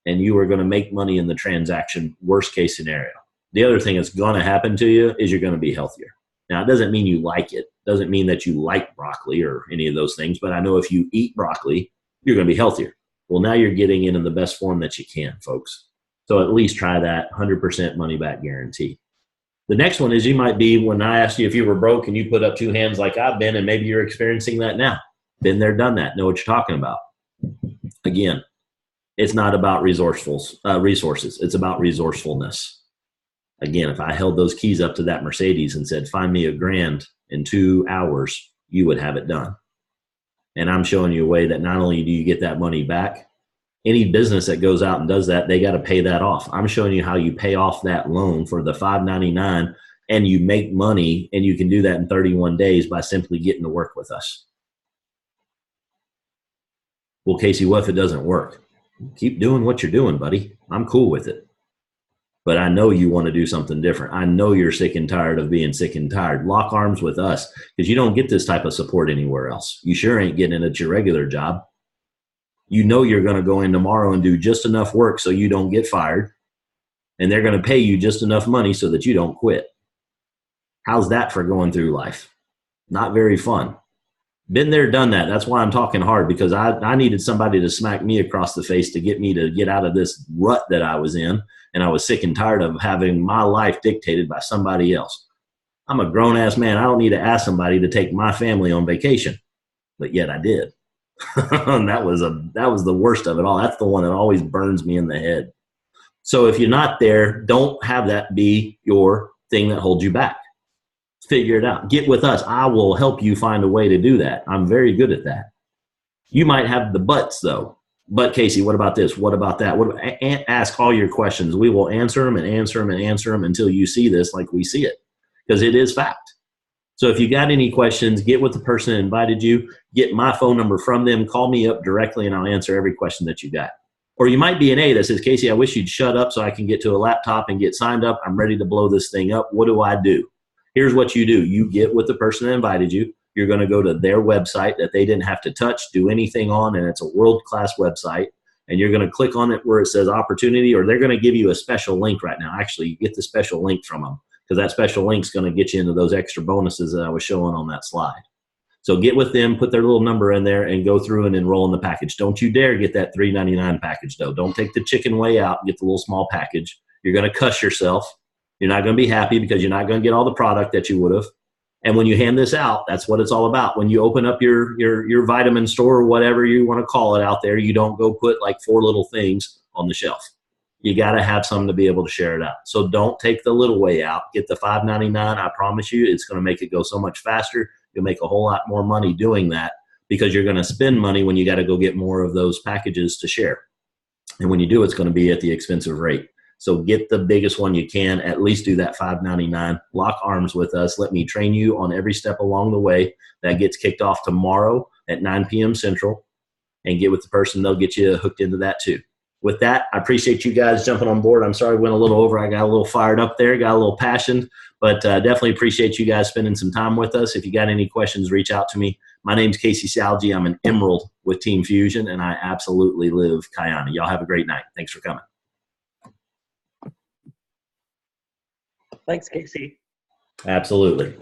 and you are going to make money in the transaction, worst case scenario. The other thing that's going to happen to you is you're going to be healthier. Now, it doesn't mean you like it. Doesn't mean that you like broccoli or any of those things, but I know if you eat broccoli, you're going to be healthier. Well, now you're getting it in the best form that you can, folks. So at least try that 100% money back guarantee. The next one is you might be, when I asked you if you were broke and you put up two hands like I've been, and maybe you're experiencing that now. Been there, done that. Know what you're talking about. Again, it's not about resources. It's about resourcefulness. Again, if I held those keys up to that Mercedes and said, find me $1,000 in 2 hours, you would have it done. And I'm showing you a way that not only do you get that money back, any business that goes out and does that, they got to pay that off. I'm showing you how you pay off that loan for the $599, and you make money, and you can do that in 31 days by simply getting to work with us. Well, Casey, what if it doesn't work? Keep doing what you're doing, buddy. I'm cool with it. But I know you want to do something different. I know you're sick and tired of being sick and tired. Lock arms with us, because you don't get this type of support anywhere else. You sure ain't getting it at your regular job. You know you're going to go in tomorrow and do just enough work so you don't get fired, and they're going to pay you just enough money so that you don't quit. How's that for going through life? Not very fun. Been there, done that. That's why I'm talking hard, because I needed somebody to smack me across the face to get me to get out of this rut that I was in. And I was sick and tired of having my life dictated by somebody else. I'm a grown ass man. I don't need to ask somebody to take my family on vacation, but yet I did. And that was the worst of it all. That's the one that always burns me in the head. So if you're not there, don't have that be your thing that holds you back. Figure it out. Get with us. I will help you find a way to do that. I'm very good at that. You might have the buts though. But Casey, what about this? What about that? Ask all your questions. We will answer them and answer them and answer them until you see this like we see it, because it is fact. So if you got any questions, get with the person that invited you, get my phone number from them, call me up directly, and I'll answer every question that you got. Or you might be an A that says, Casey, I wish you'd shut up so I can get to a laptop and get signed up. I'm ready to blow this thing up. What do I do? Here's what you do. You get with the person that invited you. You're going to go to their website that they didn't have to touch, do anything on, and it's a world-class website. And you're going to click on it where it says opportunity, or they're going to give you a special link right now. Actually, you get the special link from them, because that special link is going to get you into those extra bonuses that I was showing on that slide. So get with them, put their little number in there, and go through and enroll in the package. Don't you dare get that $3.99 package, though. Don't take the chicken way out and get the little small package. You're going to cuss yourself. You're not going to be happy because you're not going to get all the product that you would have. And when you hand this out, that's what it's all about. When you open up your vitamin store or whatever you want to call it out there, you don't go put like 4 little things on the shelf. You got to have something to be able to share it out. So don't take the little way out. Get the $5.99. I promise you, it's going to make it go so much faster. You'll make a whole lot more money doing that, because you're going to spend money when you got to go get more of those packages to share. And when you do, it's going to be at the expensive rate. So get the biggest one you can. At least do that $5.99. Lock arms with us. Let me train you on every step along the way. That gets kicked off tomorrow at 9 p.m. Central. And get with the person. They'll get you hooked into that too. With that, I appreciate you guys jumping on board. I'm sorry I went a little over. I got a little fired up there, got a little passionate, but definitely appreciate you guys spending some time with us. If you got any questions, reach out to me. My name's Casey Salgi. I'm an Emerald with Team Fusion, and I absolutely live Kyana. Y'all have a great night. Thanks for coming. Thanks, Casey. Absolutely.